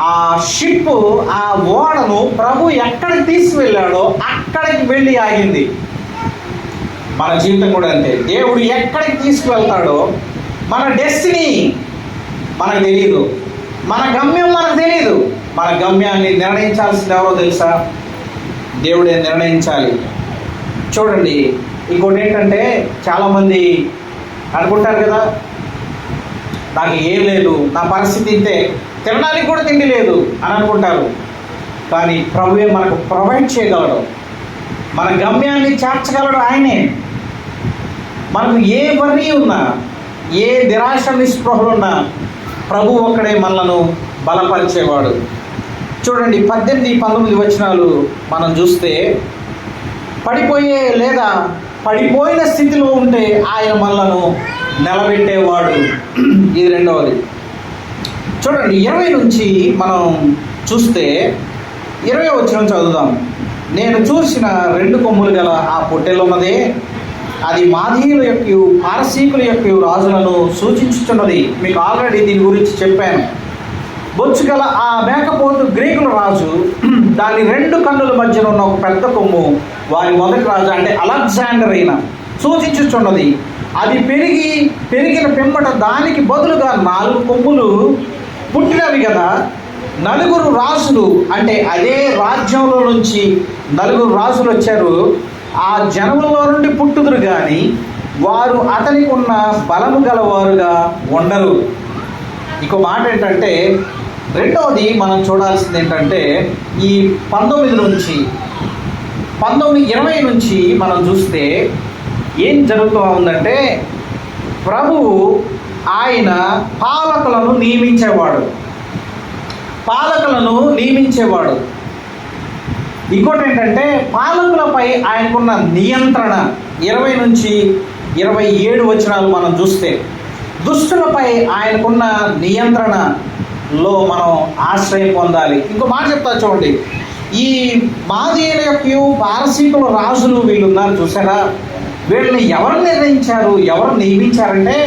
Speaker 1: ఆ షిప్, ఆ ఓడను ప్రభు ఎక్కడికి తీసుకువెళ్ళాడో అక్కడికి వెళ్ళి ఆగింది. మన జీవితం కూడా అంతే. దేవుడు ఎక్కడికి తీసుకువెళ్తాడో మన డెస్టినీ మనకు తెలియదు, మన గమ్యం మనకు తెలియదు. మన గమ్యాన్ని నిర్ణయించాల్సింది ఎవరో తెలుసా? దేవుడే నిర్ణయించాలి. చూడండి, ఇంకోటి ఏంటంటే చాలామంది అనుకుంటారు కదా, నాకు ఏం లేదు, నా పరిస్థితి ఇంతే, తినడానికి కూడా తిండి లేదు అని అనుకుంటారు. కానీ ప్రభువే మనకు ప్రొవైడ్ చేయగలడు, మన గమ్యాన్ని చేర్చగలడు ఆయనే. మనకు ఏ వర్రీ ఉన్నా, ఏ నిరాశ నిస్పృహలున్నా ప్రభు ఒక్కడే మనలను బలపరిచేవాడు. చూడండి, 18-19 వచనాలు మనం చూస్తే, పడిపోయే లేదా పడిపోయిన స్థితిలో ఉంటే ఆయన మనలను నిలబెట్టేవాడు. ఇది రెండవది. చూడండి, 20 నుంచి మనం చూస్తే 20 వచనం చదువుదాం. నేను చూసిన 2 కొమ్ములు గల ఆ పొట్టెలు ఉన్నదే, అది మాదీయుల యొక్క పారసీకుల యొక్క రాజులను సూచించుతున్నది. మీకు ఆల్రెడీ దీని గురించి చెప్పాను. బొచ్చు గల ఆ మేకపోతు గ్రీకుల రాజు, దాని 2 కన్నుల మధ్యన ఉన్న ఒక పెద్ద కొమ్ము వారి మొదటి రాజు అంటే అలెగ్జాండర్ అయిన సూచించుచున్నది. అది పెరిగిన పిమ్మట దానికి బదులుగా 4 కొమ్ములు పుట్టినవి కదా. 4 రాజులు, అంటే అదే రాజ్యంలో నుంచి 4 రాజులు వచ్చారు. ఆ జనములో నుండి పుట్టుదురు కానీ వారు అతనికి ఉన్న బలము గలవారుగా ఉండరు. ఇంకో మాట ఏంటంటే, రెండవది మనం చూడాల్సింది ఏంటంటే, ఈ 20 నుంచి మనం చూస్తే ఏం జరుగుతూ ఉందంటే, ప్రభువు ఆయన పాలకులను నియమించేవాడు. ఇంకోటి ఏంటంటే పాలకులపై ఆయనకున్న నియంత్రణ. 20 నుంచి 27 వచనాలు మనం చూస్తే దుష్టులపై ఆయనకున్న నియంత్రణలో మనం ఆశ్రయం పొందాలి. ఇంకో మాట చెప్తా చూడండి, ఈ మాదీయుల యొక్క పారసీకుల రాజులు వీళ్ళు ఉన్నారు చూసారా, వీళ్ళని ఎవరు నిర్ణయించారు, ఎవరు నియమించారంటే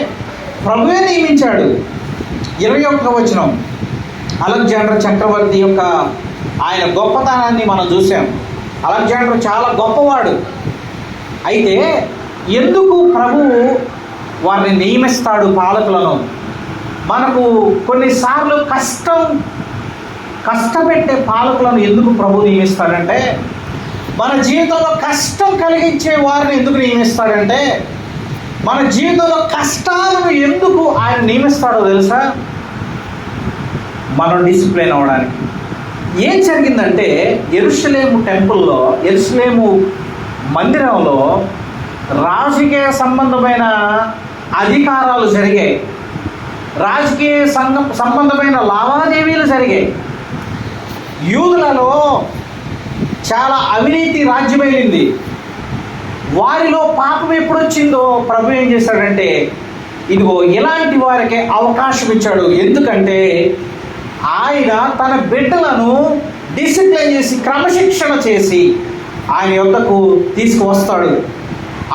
Speaker 1: ప్రభువే నియమించాడు. 21వ వచనం, అలెగ్జాండర్ చక్రవర్తి యొక్క ఆయన గొప్పతనాన్ని మనం చూసాం. అలెగ్జాండర్ చాలా గొప్పవాడు. అయితే ఎందుకు ప్రభువు వారిని నియమిస్తాడు పాలకులను? మనకు కొన్నిసార్లు కష్టపెట్టే పాలకులను ఎందుకు ప్రభు నియమిస్తాడంటే, మన జీవితంలో కష్టం కలిగించే వారిని ఎందుకు నియమిస్తాడంటే, మన జీవితంలో కష్టాలను ఎందుకు ఆయన నియమిస్తాడో తెలుసా? మనం డిసిప్లిన్ అవ్వడానికి. ఏం జరిగిందంటే యెరూషలేము టెంపుల్లో, యెరూషలేము మందిరంలో రాజకీయ సంబంధమైన అధికారాలు జరిగాయి, రాజకీయ సంబంధమైన లావాదేవీలు జరిగాయి. యూదులలో చాలా అవినీతి రాజ్యమైంది. వారిలో పాపం ఎప్పుడు వచ్చిందో ప్రభు ఏం చేశాడంటే, ఇదిగో ఇలాంటి వారికి అవకాశం ఇచ్చాడు. ఎందుకంటే ఆయన తన బిడ్డలను డిసిప్లిన్ చేసి క్రమశిక్షణ చేసి ఆయన యొద్దకు తీసుకువస్తాడు.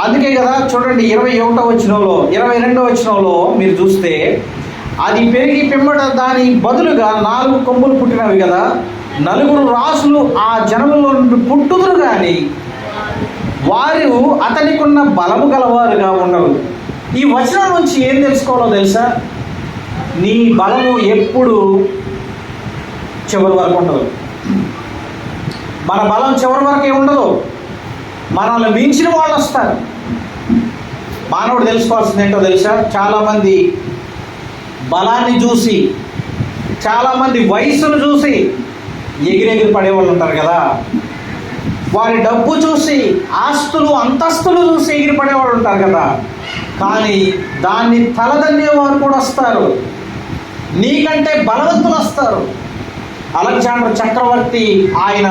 Speaker 1: అందుకే కదా చూడండి 21వ వచనంలో 22వ వచనంలో మీరు చూస్తే, అది పెరిగి పిమ్మట దాని బదులుగా 4 కొమ్ములు పుట్టినవి కదా, 4 రాజులు ఆ జనములో నుండి పుట్టుదురు కానీ వారు అతనికున్న బలము గలవారుగా ఉండరు. ఈ వచనం నుంచి ఏం తెలుసుకోవాలో తెలుసా? నీ బలము ఎప్పుడు చివరి వరకు ఉండదు. మన బలం చివరి వరకే ఉండదు. మనల్ని మించిన వాళ్ళు వస్తారు. మానవుడు తెలుసుకోవాల్సింది ఏంటో తెలుసా? చాలామంది బలాన్ని చూసి, చాలామంది వయసును చూసి ఎగిరెగిరి పడేవాళ్ళు ఉంటారు కదా. వారి డబ్బు చూసి, ఆస్తులు అంతస్తులు చూసి ఎగిరి పడేవాళ్ళు ఉంటారు కదా. కానీ దాన్ని తలదన్నేవారు కూడా వస్తారు. నీకంటే బలవంతులు వస్తారు. అలెగ్జాండర్ చక్రవర్తి ఆయన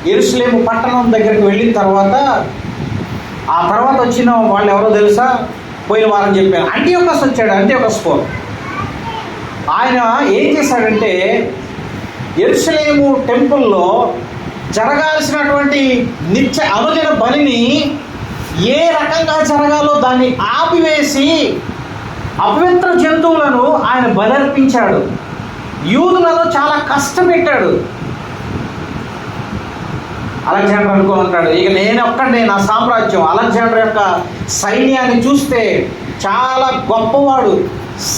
Speaker 1: యెరూషలేము పట్టణం దగ్గరికి వెళ్ళిన తర్వాత, ఆ తర్వాత వచ్చిన వాళ్ళు ఎవరో తెలుసా? పోయిన వారం చెప్పాను, అంటియోకస్ వచ్చాడు. అంటియోకస్ ఆయన ఏం చేశాడంటే, యెరూషలేము టెంపుల్లో జరగాల్సినటువంటి నిత్య అనుదిన బలిని ఏ రకంగా జరగాలో దాన్ని ఆపివేసి అపవిత్ర జంతువులను ఆయన బలర్పించాడు. యూదులను చాలా కష్టపెట్టాడు. అలెగ్జాండర్ అనుకో ఉంటాడు, ఇక నేను ఒక్కడే నా సామ్రాజ్యం. అలెగ్జాండర్ యొక్క సైన్యాన్ని చూస్తే చాలా గొప్పవాడు.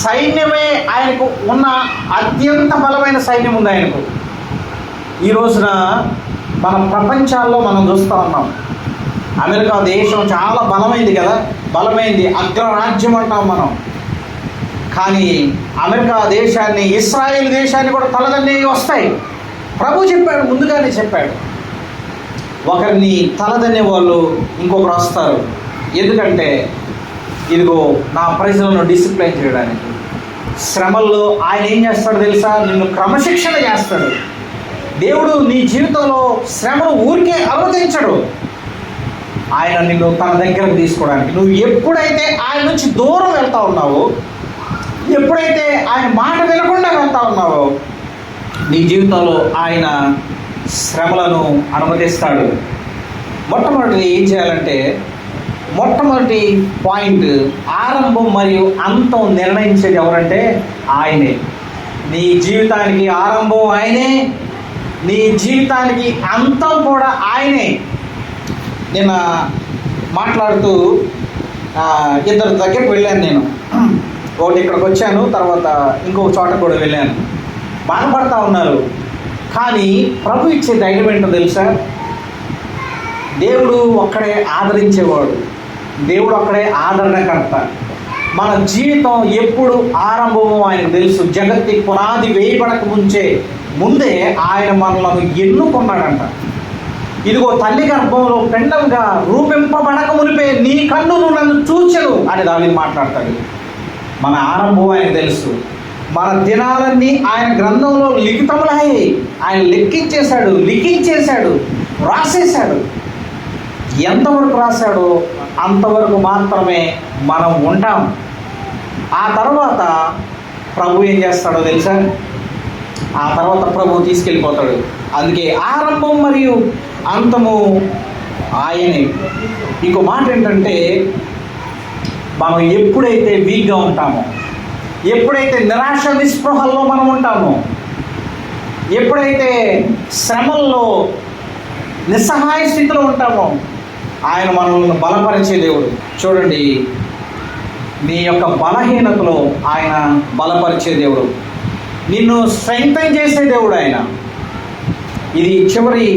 Speaker 1: సైన్యమే ఆయనకు ఉన్న అత్యంత బలమైన సైన్యం ఉంది ఆయనకు. ఈ రోజున మన ప్రపంచాల్లో మనం చూస్తూ ఉన్నాం, అమెరికా దేశం చాలా బలమైంది కదా, బలమైంది, అగ్రరాజ్యం అంటాం మనం. కానీ అమెరికా దేశాన్ని, ఇస్రాయేల్ దేశాన్ని కూడా తలదన్నే వస్తాయి. ప్రభు చెప్పాడు, ముందుగానే చెప్పాడు, ఒకరిని తలదన్నే వాళ్ళు ఇంకొకరు వస్తారు. ఎందుకంటే ఇదిగో నా ప్రజలను డిసిప్లైన్ చేయడానికి. శ్రమల్లో ఆయన ఏం చేస్తాడు తెలుసా? నిన్ను క్రమశిక్షణ చేస్తాడు. దేవుడు నీ జీవితంలో శ్రమను ఊరికే అనుమతించడు. ఆయన నిన్ను తన దగ్గరకు తీసుకోవడానికి. నువ్వు ఎప్పుడైతే ఆయన నుంచి దూరం వెళ్తా ఉన్నావో, ఎప్పుడైతే ఆయన మాట వినకుండా వెళ్తా ఉన్నావో, నీ జీవితంలో ఆయన శ్రమలను అనుమతిస్తాడు. మొట్టమొదటి ఏం చేయాలంటే, మొట్టమొదటి పాయింట్, ఆరంభం మరియు అంతం నిర్ణయించేది ఎవరంటే ఆయనే. నీ జీవితానికి ఆరంభం ఆయనే, నీ జీవితానికి అంతం కూడా ఆయనే. నిన్న మాట్లాడుతూ ఇద్దరు దగ్గరికి వెళ్ళాను నేను. ఒకటి ఇక్కడికి వచ్చాను, తర్వాత ఇంకొక చోట కూడా వెళ్ళాను. బాధపడతా ఉన్నారు. కానీ ప్రభు ఇచ్చే ధైర్యం ఏంటో తెలుసా? దేవుడు ఒక్కడే ఆదరించేవాడు, దేవుడు ఒక్కడే ఆదరణకర్త. మన జీవితం ఎప్పుడు ఆరంభమో ఆయనకు తెలుసు. జగత్తి పునాది వేయబడక ముందే ఆయన మనలను ఎన్నుకున్నాడంట. ఇదిగో తల్లి గర్భంలో పిండంగా రూపింపబడక మునిపే నీ కన్నును నన్ను చూచెను అని దానిని మాట్లాడతాడు. మన ఆరంభం ఆయనకు తెలుసు. మన దినాలన్నీ ఆయన గ్రంథంలో లిఖితములయ్యాయి. ఆయన లిఖించేశాడు. రాసేశాడు. ఎంతవరకు రాశాడో అంతవరకు మాత్రమే మనం ఉంటాం. ఆ తర్వాత ప్రభు ఏం చేస్తాడో తెలుసా? ఆ తర్వాత ప్రభు తీసుకెళ్ళిపోతాడు. అందుకే ఆరంభం మరియు అంతము ఆయనే. ఇంకో మాట ఏంటంటే, మనం ఎప్పుడైతే వీక్గా ఉంటామో, ఎప్పుడైతే నిరాశ నిస్పృహల్లో మనం ఉంటామో, ఎప్పుడైతే శ్రమల్లో నిస్సహాయ స్థితిలో ఉంటామో, ఆయన మనల్ని బలపరిచే దేవుడు. చూడండి, నీ యొక్క బలహీనతలో ఆయన బలపరిచే దేవుడు, నిన్ను స్ట్రెంగ్తన్ చేసే దేవుడు ఆయన. ఇది చివరి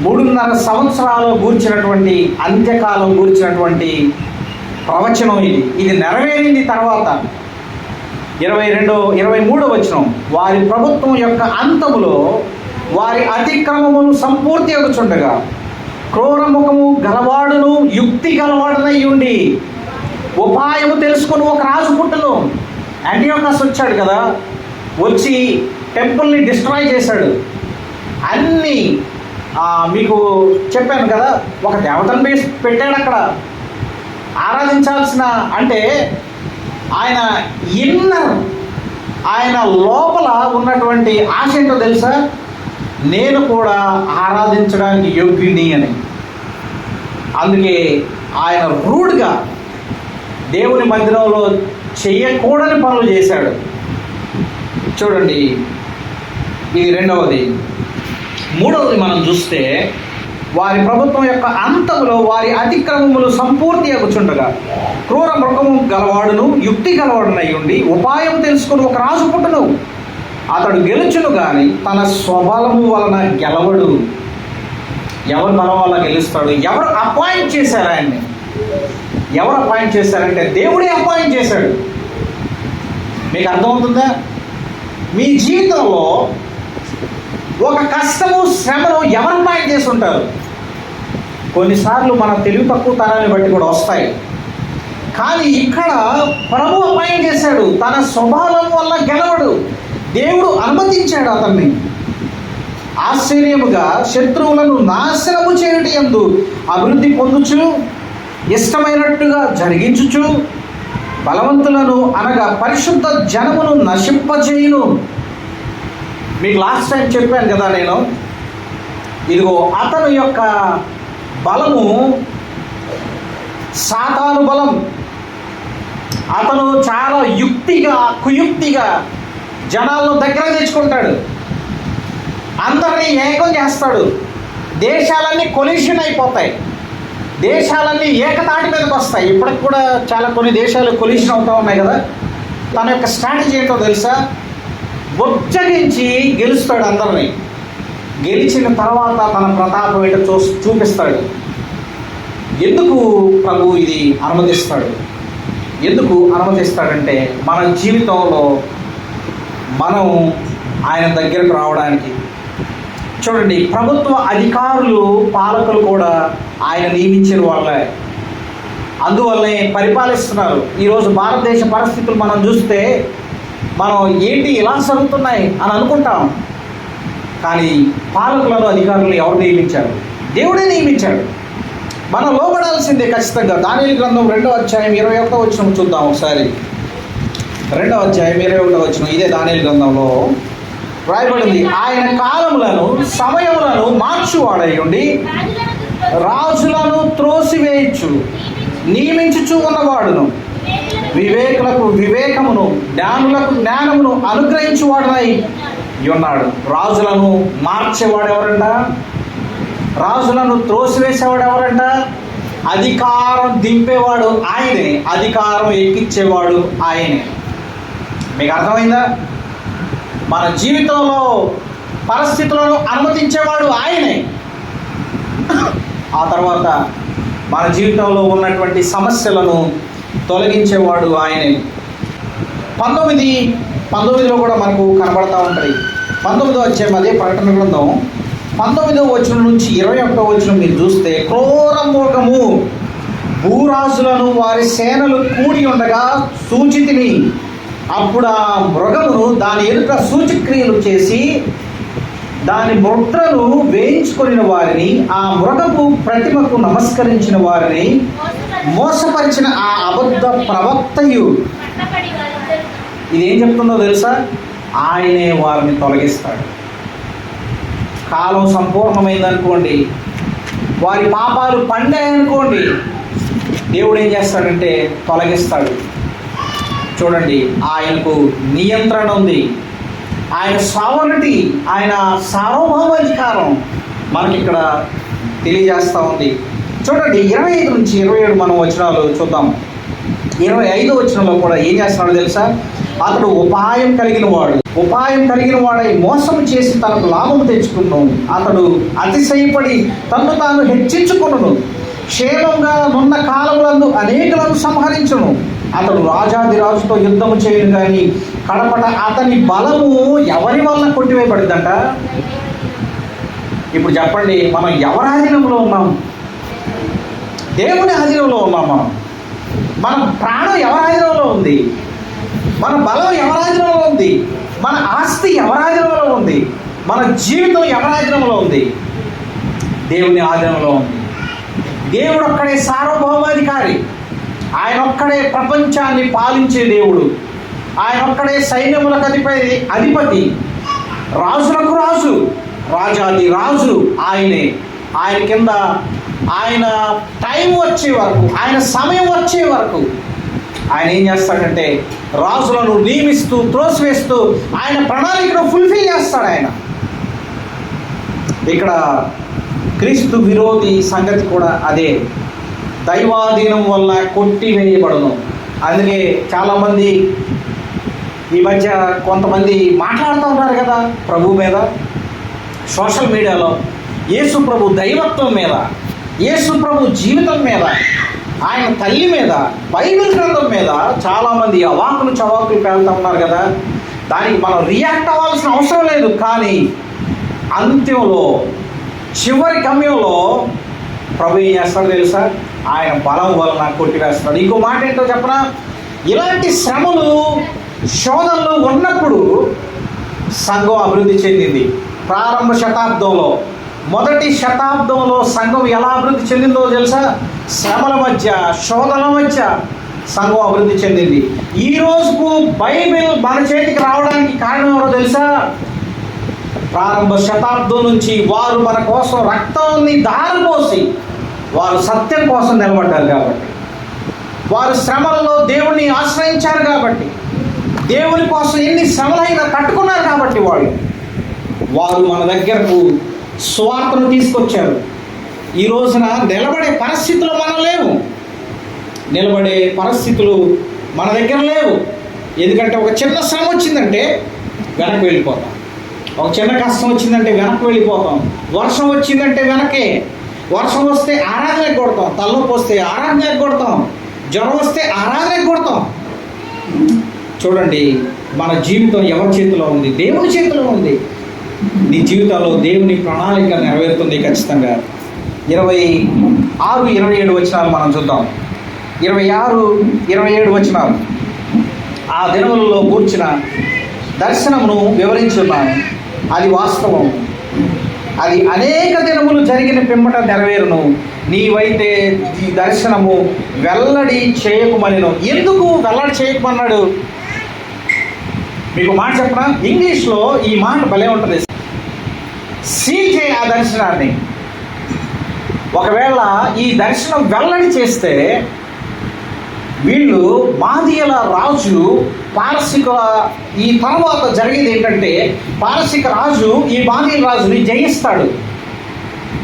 Speaker 1: 3.5 సంవత్సరాలు గూర్చినటువంటి, అంత్యకాలం గూర్చినటువంటి ప్రవచనం. ఇది నెరవేరింది. తర్వాత 23వ వచనం, వారి ప్రభుత్వం యొక్క అంతములో వారి అతిక్రమములు సంపూర్తి అగుచుండగా క్రూరముఖము గలవాడును యుక్తి గలవాడునై ఉండి ఉపాయము తెలుసుకుని ఒక రాజు పుట్టును. యాంటియోకస్ వచ్చాడు కదా, వచ్చి టెంపుల్ని డిస్ట్రాయ్ చేశాడు. అన్నీ మీకు చెప్పాను కదా, ఒక దేవతను పెట్టాడు అక్కడ ఆరాధించాల్సిన. అంటే ఆయన ఆయన లోపల ఉన్నటువంటి ఆశ ఏంటో తెలుసా? నేను కూడా ఆరాధించడానికి యోగ్యుని అని. అందుకే ఆయన రూడ్గా దేవుని మందిరంలో చేయకూడని పనులు చేశాడు. చూడండి, ఇది రెండవది. మూడవది మనం చూస్తే, వారి ప్రభుత్వం యొక్క అంతములో వారి అతిక్రమములు సంపూర్తి అగుచుండగా క్రూర మృగము గలవాడును యుక్తి గలవాడునై ఉండి ఉపాయం తెలుసుకుని ఒక రాజు పుట్టును. అతడు గెలుచును కానీ తన స్వబలము వలన గెలవడు. ఎవరి బలం వల్ల గెలుస్తాడు? ఎవరు అపాయింట్ చేశారు ఆయన్ని? ఎవరు అపాయింట్ చేశారంటే దేవుడే అపాయింట్ చేశాడు. మీకు అర్థమవుతుందా? మీ జీవితంలో ఒక కష్టము, శ్రమను ఎవరు అపాయింట్ చేసి ఉంటారు? కొన్నిసార్లు మన తెలివి తక్కువ తరాన్ని బట్టి కూడా వస్తాయి. కానీ ఇక్కడ ప్రభు అపాయింట్ చేశాడు. తన స్వభావం వల్ల గెలవడు. దేవుడు అనుమతించాడు అతన్ని. ఆశ్చర్యముగా శత్రువులను నాశనము చేయుట యందు అభివృద్ధి పొందుచు, ఇష్టమైనట్టుగా జరిగించుచు, బలవంతులను అనగా పరిశుద్ధ జనమును నశింపజేయును. మీకు లాస్ట్ టైం చెప్పాను కదా నేను, ఇదిగో అతని యొక్క బలము సాతాను బలం. అతను చాలా కుయుక్తిగా జనాలను దగ్గర తెచ్చుకుంటాడు, అందరినీ ఏకం చేస్తాడు. దేశాలన్నీ కొలిషన్ అయిపోతాయి, దేశాలన్నీ ఏకతాటి మీదకి వస్తాయి. ఇప్పటికి కూడా కొన్ని దేశాలు కొలిషన్ అవుతూ ఉన్నాయి కదా. తన యొక్క స్ట్రాటజీ ఏంటో తెలుసా? బొజ్జగించి గెలుస్తాడు అందరినీ. గెలిచిన తర్వాత తన ప్రతాపం ఏంటో చూపిస్తాడు. ఎందుకు ప్రభు ఇది అనుమతిస్తాడు? ఎందుకు అనుమతిస్తాడంటే మన జీవితంలో మనం ఆయన దగ్గరకు రావడానికి. చూడండి, ప్రభుత్వ అధికారులు, పాలకులు కూడా ఆయన నియమించిన వాళ్ళే. అందువల్లనే పరిపాలిస్తున్నారు. ఈరోజు భారతదేశ పరిస్థితులు మనం చూస్తే మనం ఏంటి ఇలా జరుగుతున్నాయి అని అనుకుంటాం. కానీ పాలకులను, అధికారులను ఎవరు నియమించారు? దేవుడే నియమించాడు. మనం లోబడాల్సిందే ఖచ్చితంగా. దానియేలు గ్రంథం 2వ అధ్యాయం 21వ వచనం చూద్దాం ఒకసారి. 2వ అధ్యాయం 21వ వచనం, ఇదే దానియేలు గ్రంథంలో రాయబడింది. ఆయన కాలములను సమయములను మార్చువాడై ఉండి రాజులను త్రోసివేయచ్చు నియమించుచు ఉన్నవాడును, వివేకులకు వివేకమును, జ్ఞానులకు జ్ఞానమును అనుగ్రహించువాడనై ఉన్నాడు. రాజులను మార్చేవాడు ఎవరంట? రాజులను త్రోసివేసేవాడు ఎవరంట? అధికారం దింపేవాడు ఆయనే, అధికారం ఎక్కించేవాడు ఆయనే. మీకు అర్థమైందా? మన జీవితంలో పరిస్థితులను అనుమతించేవాడు ఆయనే. ఆ తర్వాత మన జీవితంలో ఉన్నటువంటి సమస్యలను తొలగించేవాడు ఆయనే. 19లో కూడా మనకు కనబడతా ఉంటుంది. 19వ అధ్యాయం, అదే ప్రకటన గ్రంథం 19వ వచనం నుంచి 21వ వచనం మీరు చూస్తే, క్రూర మృగము భూరాజులను వారి సేనలు కూడి ఉండగా సూచితిని. అప్పుడు ఆ మృగమును దాని ఎదుట సూచక్రియలు చేసి దాని ముద్రను వేయించుకొనిన వారిని, ఆ మృగపు ప్రతిమకు నమస్కరించిన వారిని మోసపరిచిన ఆ అబద్ధ ప్రవక్తయు. ఇదేం చెప్తుందో తెలుసా? ఆయనే వారిని తొలగిస్తాడు. కాలం సంపూర్ణమైందనుకోండి, వారి పాపాలు పండాయనుకోండి, దేవుడు ఏం చేస్తాడంటే తొలగిస్తాడు. చూడండి, ఆయనకు నియంత్రణ ఉంది, ఆయన సావరిటీ, ఆయన సార్వభౌమాధికారం మనకి ఇక్కడ తెలియజేస్తూ ఉంది. చూడండి, 25 నుంచి 27 మనం వచనాలు చూద్దాం. 25 వచనంలో కూడా ఏం చేస్తున్నాడో తెలుసా? అతడు ఉపాయం కలిగిన వాడై మోసం చేసి తనకు లాభం తెచ్చుకున్నాను. అతడు అతిశయపడి తన్ను తాను హెచ్చించుకున్నాను. క్షేమంగా ఉన్న కాలములందు అనేకులను సంహరించును. అతడు రాజాదిరాజుతో యుద్ధము చేయను కానీ కడపట అతని బలము ఎవరి వల్ల కొట్టివేయబడిందంట? ఇప్పుడు చెప్పండి, మనం ఎవరి ఆధీనంలో ఉన్నాం? దేవుని ఆధీనంలో ఉన్నాం. మన ప్రాణం ఎవరి ఆధీనంలో ఉంది? మన బలం ఎవరి ఆధీనంలో ఉంది? మన ఆస్తి ఎవరి ఆధీనంలో ఉంది? మన జీవితం ఎవరి ఆధీనంలో ఉంది? దేవుని ఆధీనంలో ఉంది. దేవుడు ఒక్కడే సార్వభౌమాధికారి. ఆయన ఒక్కడే ప్రపంచాన్ని పాలించే దేవుడు. ఆయన ఒక్కడే సైన్యములకు అధిపతి, రాజులకు రాజు, రాజాది రాజు ఆయనే. ఆయన కింద ఆయన టైం వచ్చే వరకు, ఆయన సమయం వచ్చే వరకు ఆయన ఏం చేస్తాడంటే రాజులను నియమిస్తూ త్రోసివేస్తూ ఆయన ప్రణాళికను ఫుల్ఫిల్ చేస్తాడు. ఆయన ఇక్కడ క్రీస్తు విరోధి సంగతి కూడా అదే. దైవాధీనం వల్ల కొట్టివేయబడను. అందుకే చాలామంది ఈ మధ్య కొంతమంది మాట్లాడుతూ ఉన్నారు కదా ప్రభు మీద, సోషల్ మీడియాలో యేసు ప్రభు దైవత్వం మీద, యేసు ప్రభు జీవితం మీద, ఆయన తల్లి మీద, బైబిల్ గ్రంథం మీద చాలామంది అవాకులు చవాకులు పేలుతూ ఉన్నారు కదా. దానికి మనం రియాక్ట్ అవ్వాల్సిన అవసరం లేదు. కానీ అంత్యంలో, చివరి గమ్యంలో ప్రభు ఏం చేస్తాడో తెలుసా? ఆయన బలం వలన కొట్టివేస్తాడు. ఇంకో మాట ఏంటో చెప్పనా? ఇలాంటి శ్రమలు, శోధనలు ఉన్నప్పుడు సంఘం అభివృద్ధి చెందింది. ప్రారంభ శతాబ్దంలో, మొదటి శతాబ్దంలో సంఘం ఎలా అభివృద్ధి చెందిందో తెలుసా? శ్రమల మధ్య, శోధనల మధ్య సంఘం అభివృద్ధి చెందింది. ఈ రోజుకు బైబిల్ మన చేతికి రావడానికి కారణం ఎవరో తెలుసా? ప్రారంభ శతాబ్దం నుంచి వారు మన కోసం రక్తాన్ని దారిపోసి వారు సత్యం కోసం నిలబడ్డారు కాబట్టి, వారు శ్రమలలో దేవుణ్ణి ఆశ్రయించారు కాబట్టి, దేవుని కోసం ఎన్ని శ్రమలైనా తట్టుకున్నారు కాబట్టి వారు మన దగ్గరకు స్వార్థను తీసుకొచ్చారు. ఈ రోజున నిలబడే పరిస్థితులు మనం లేవు. నిలబడే పరిస్థితులు మన దగ్గర లేవు. ఎందుకంటే ఒక చిన్న శ్రమ వచ్చిందంటే వెనక్కి వెళ్ళిపోతాం, ఒక చిన్న కష్టం వచ్చిందంటే వెనక్కి వెళ్ళిపోతాం, వర్షం వచ్చిందంటే వెనకే, వర్షం వస్తే ఆరాధనకు కొడతాం, తలనొప్పి వస్తే ఆరాధనకు కొడతాం, జ్వరం వస్తే ఆరాధనకు కొడతాం. చూడండి, మన జీవితం ఎవరి చేతిలో ఉంది? దేవుని చేతిలో ఉంది. నీ జీవితంలో దేవుని ప్రణాళిక నెరవేరుతుంది ఖచ్చితంగా. 26, 27 వచనాలు మనం చూద్దాం. 26, 27 వచనాలు. ఆ దినములలో కూర్చిన దర్శనమును వివరించున్నాను, అది వాస్తవం, అది అనేక దినములు జరిగిన పిమ్మట నెరవేరును. నీవైతే ఈ దర్శనము వెల్లడి చేయకుమనిను. ఎందుకు వెల్లడి చేయకమన్నాడు? మీకు మాట చెప్పనా? ఇంగ్లీష్లో ఈ మాట భలే ఉంటుంది. సీల్ చేయ ఆ దర్శనాన్ని. ఒకవేళ ఈ దర్శనం వెల్లడి చేస్తే వీళ్ళు మాదీయుల రాజు పారసిక, ఈ తర్వాత జరిగేది ఏంటంటే పారసిక రాజు ఈ మాదీయుల రాజుని జయిస్తాడు.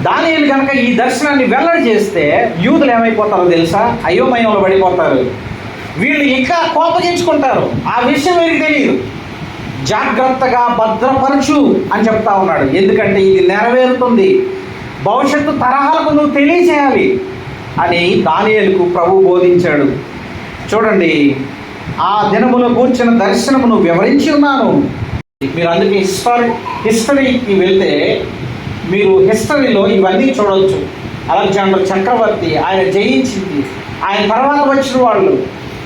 Speaker 1: దానియేలు కనుక ఈ దర్శనాన్ని వెల్లడి చేస్తే యూదులు ఏమైపోతారో తెలుసా? అయోమయంలో పడిపోతారు. వీళ్ళు ఇంకా కోపగించుకుంటారు. ఆ విషయం వీరికి తెలియదు. జాగ్రత్తగా భద్రపరచు అని చెప్తా ఉన్నాడు. ఎందుకంటే ఇది నెరవేరుతుంది, భవిష్యత్తు తరహాలకు నువ్వు తెలియచేయాలి అని దానియేలుకు ప్రభు బోధించాడు. చూడండి, ఆ దినములో కూర్చున్న దర్శనమును వివరించి ఉన్నాను. మీరు అందుకే హిస్టరీకి వెళ్తే మీరు హిస్టరీలో ఇవన్నీ చూడవచ్చు. అలెగ్జాండర్ చక్రవర్తి, ఆయన జయించింది, ఆయన తర్వాత వచ్చిన వాళ్ళు,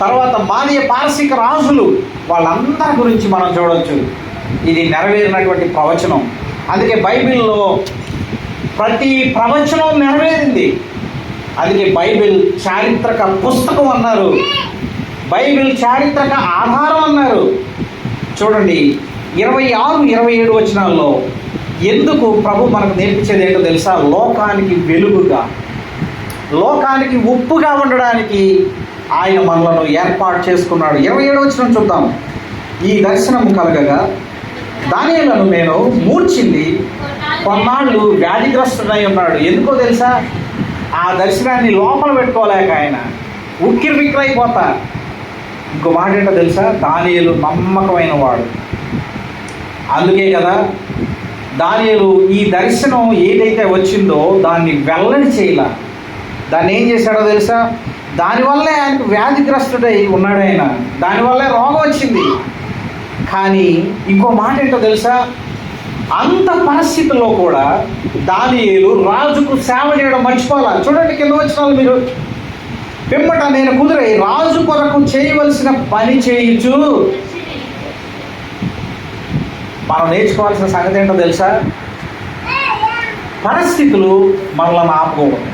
Speaker 1: తర్వాత మాదీయ పారసిక రాజులు, వాళ్ళందరి గురించి మనం చూడవచ్చు. ఇది నెరవేరినటువంటి ప్రవచనం. అందుకే బైబిల్లో ప్రతి ప్రవచనం నెరవేరింది. అందుకే బైబిల్ చారిత్రక పుస్తకం అన్నారు, బైబిల్ చారిత్రక ఆధారం అన్నారు. చూడండి 26, 27 వచనాల్లో ఎందుకు ప్రభు మనకు నేర్పించేది ఏంటో తెలుసా? లోకానికి వెలుగుగా, లోకానికి ఉప్పుగా ఉండడానికి ఆయన మనలను ఏర్పాటు చేసుకున్నాడు. 27 వచనం చూద్దాం. ఈ దర్శనం కలగగా దానియేలును నేను మూర్చింది కొన్నాళ్ళు వ్యాధిగ్రస్తుడై ఉన్నాడు. ఎందుకో తెలుసా? ఆ దర్శనాన్ని లోపల పెట్టుకోలేక ఆయన ఉక్కిరి బిక్కిరైపోతా. ఇంకో మాట ఏంటో తెలుసా? దానియేలు నమ్మకమైన వాడు. అందుకే కదా దానియేలు ఈ దర్శనం ఏదైతే వచ్చిందో దాన్ని వెల్లడి చేయాల. దాన్ని ఏం చేశాడో తెలుసా? దానివల్లే ఆయనకు వ్యాధిగ్రస్తుడై ఉన్నాడు ఆయన, దానివల్లే రోగం వచ్చింది. కానీ ఇంకో మాట ఏంటో తెలుసా? అంత పరిస్థితుల్లో కూడా దానియేలు రాజుకు సేవ చేయడం మర్చిపోవాలా. చూడండి కింద వచనాలు మీరు. పిమ్మట నేను కుదిరై రాజు కొరకు చేయవలసిన పని చేయించు. మనం నేర్చుకోవాల్సిన సంగతి ఏంటో తెలుసా? పరిస్థితులు మనల్ని ఆపుకోకూడదు,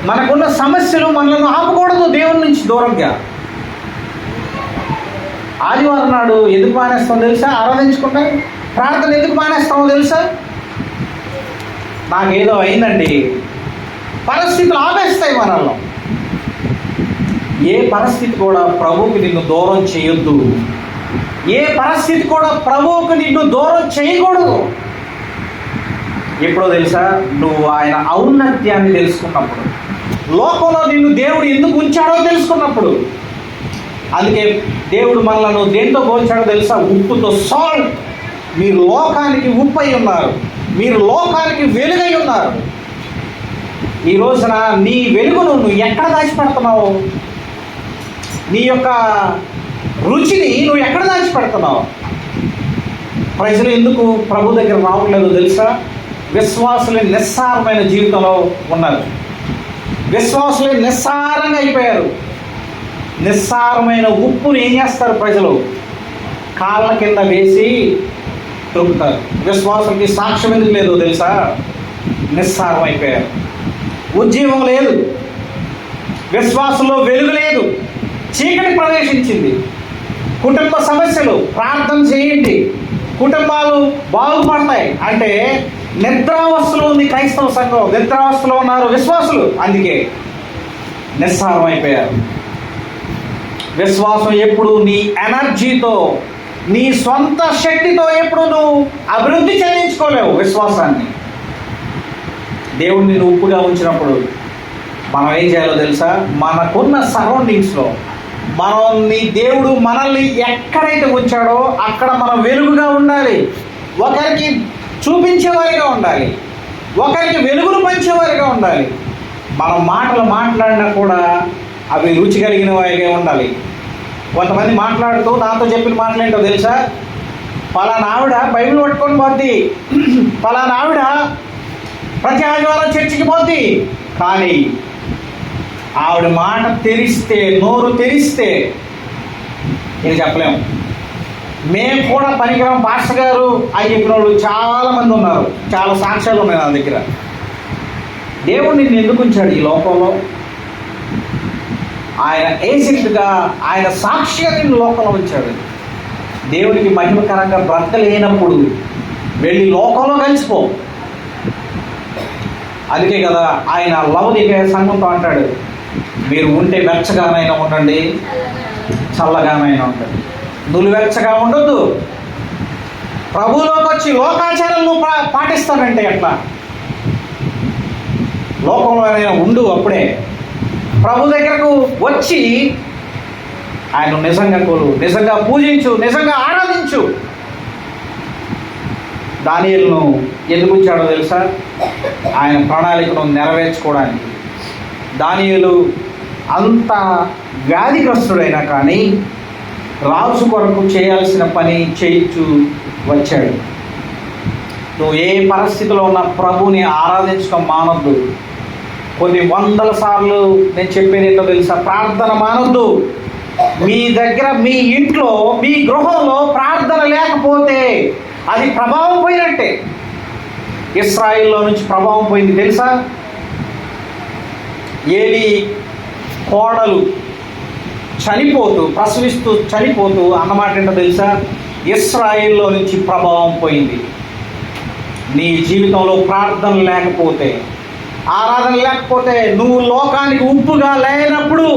Speaker 1: మనకున్న సమస్యలు మనల్ని ఆపకూడదు దేవుని నుంచి దూరంగా. ఆదివారం నాడు ఎందుకు మానేస్తామో తెలుసా? ఆరాధించుకుంటా. ప్రార్థన ఎందుకు మానేస్తామో తెలుసా? నాకేదో అయిందండి. పరిస్థితులు ఆపేస్తాయి మనల్ని. ఏ పరిస్థితి కూడా ప్రభువుకి నిన్ను దూరం చేయొద్దు. ఏ పరిస్థితి కూడా ప్రభువుకి నిన్ను దూరం చేయకూడదు. ఎప్పుడో తెలుసా? నువ్వు ఆయన ఔన్నత్యాన్ని తెలుసుకున్నప్పుడు, లోకంలో నిన్ను దేవుడు ఎందుకు ఉంచాడో తెలుసుకున్నప్పుడు. అందుకే దేవుడు మనలను దేంతో పోల్చాడో తెలుసా? ఉప్పుతో. సాల్ట్. మీరు లోకానికి ఉప్పు అయి ఉన్నారు, మీరు లోకానికి వెలుగై ఉన్నారు. ఈ రోజున నీ వెలుగును నువ్వు ఎక్కడ దాచిపెడుతున్నావు? నీ యొక్క రుచిని నువ్వు ఎక్కడ దాచిపెడుతున్నావు? ప్రజలు ఎందుకు ప్రభు దగ్గర రావట్లేదు తెలుసా? విశ్వాసులు నిస్సారమైన జీవితంలో ఉన్నారు. విశ్వాసులు నిస్సారంగా అయిపోయారు. నిస్సారమైన ఉప్పుని ఏం చేస్తారు ప్రజలు? కాళ్ళ కింద వేసి తొక్కుతారు. విశ్వాసులకి సాక్ష్యం ఎందుకు లేదో తెలుసా? నిస్సారం అయిపోయారు. ఉద్యమం లేదు, విశ్వాసంలో వెలుగు లేదు, చీకటి ప్రవేశించింది. కుటుంబ సమస్యలు. ప్రార్థన చేయండి, కుటుంబాలు బాగుపడతాయి అంటే నిద్రావస్థలో ఉంది క్రైస్తవ సంఘం, నిద్రావస్థలో ఉన్నారు విశ్వాసులు. అందుకే నిస్సారం అయిపోయారు. విశ్వాసం ఎప్పుడు నీ ఎనర్జీతో, నీ సొంత శక్తితో ఎప్పుడు నువ్వు అభివృద్ధి చెందించుకోలేవు విశ్వాసాన్ని. దేవుడు నిన్ను ఉప్పుగా ఉంచినప్పుడు మనం ఏం చేయాలో తెలుసా? మనకున్న సరౌండింగ్స్లో నీ దేవుడు మనల్ని ఎక్కడైతే ఉంచాడో అక్కడ మనం వెలుగుగా ఉండాలి. ఒకరికి చూపించేవారిగా ఉండాలి, ఒకరికి వెలుగును పంచేవారిగా ఉండాలి. మనం మాటలు మాట్లాడినా కూడా అవి రుచి కలిగిన వారిగా ఉండాలి. కొంతమంది మాట్లాడుతూ నాతో చెప్పిన మాటలు ఏంటో తెలుసా? పలానా ఆవిడ బైబిల్ పట్టుకొని పోద్ది, పలానా ఆవిడ ప్రతి ఆదివారం చర్చికి పోద్ది, కానీ ఆవిడ మాట తెరిస్తే, నోరు తెరిస్తే ఇది చెప్పలేము. మేము కూడా పనికిరాం పాస్టర్ గారు అని చెప్పిన వాళ్ళు చాలామంది ఉన్నారు. చాలా సాక్ష్యాలు ఉన్నాయి నా దగ్గర. దేవుడు నిన్ను ఎందుకు ఉంచాడు ఈ లోకంలో? ఆయన ఏజెంట్గా, ఆయన సాక్షిగా నిన్ను లోకంలో ఉంచాడు. దేవుడికి మహిమకరంగా బ్రతకలేనప్పుడు వెళ్ళి లోకంలో కలిసిపో. అందుకే కదా ఆయన లవదిక సంఘంతో అంటాడు, మీరు ఉంటే వెచ్చగానైనా ఉండండి, చల్లగానైనా ఉండండి. నులివెచ్చగా ఉండొద్దు. ప్రభువులోకి వచ్చి లోకాచారాలు నువ్వు పాటిస్తానంటే ఎట్లా? లోకంలోనైనా ఉండు. అప్పుడే ప్రభు దగ్గరకు వచ్చి ఆయన నిజంగా కొలు, నిజంగా పూజించు, నిజంగా ఆరాధించు. దానియేలును ఎందుకు ఉంచాడో తెలుసా? ఆయన ప్రణాళికను నెరవేర్చుకోవడానికి. దానియేలు అంత వ్యాధిగ్రస్తుడైనా కానీ రాజు కొరకు చేయాల్సిన పని చేయించు వచ్చాడు. నువ్వు ఏ పరిస్థితిలో ఉన్న ప్రభుని ఆరాధించడం మానొద్దు. కొన్ని వందల సార్లు నేను చెప్పేది ఏంటో తెలుసా? ప్రార్థన మానొద్దు. మీ దగ్గర, మీ ఇంట్లో, మీ గృహంలో ప్రార్థన లేకపోతే అది ప్రభావం పోయినట్టే. ఇశ్రాయేల్లో నుంచి ప్రభావం పోయింది తెలుసా? ఏలీ కోడలు చనిపోతూ, ప్రసవిస్తూ చనిపోతూ అన్నమాట ఏంటో తెలుసా? ఇశ్రాయేల్లో నుంచి ప్రభావం పోయింది. నీ జీవితంలో ప్రార్థన లేకపోతే, ఆరాధన లేకపోతే, నువ్వు లోకానికి ఉప్పుగా లేనప్పుడు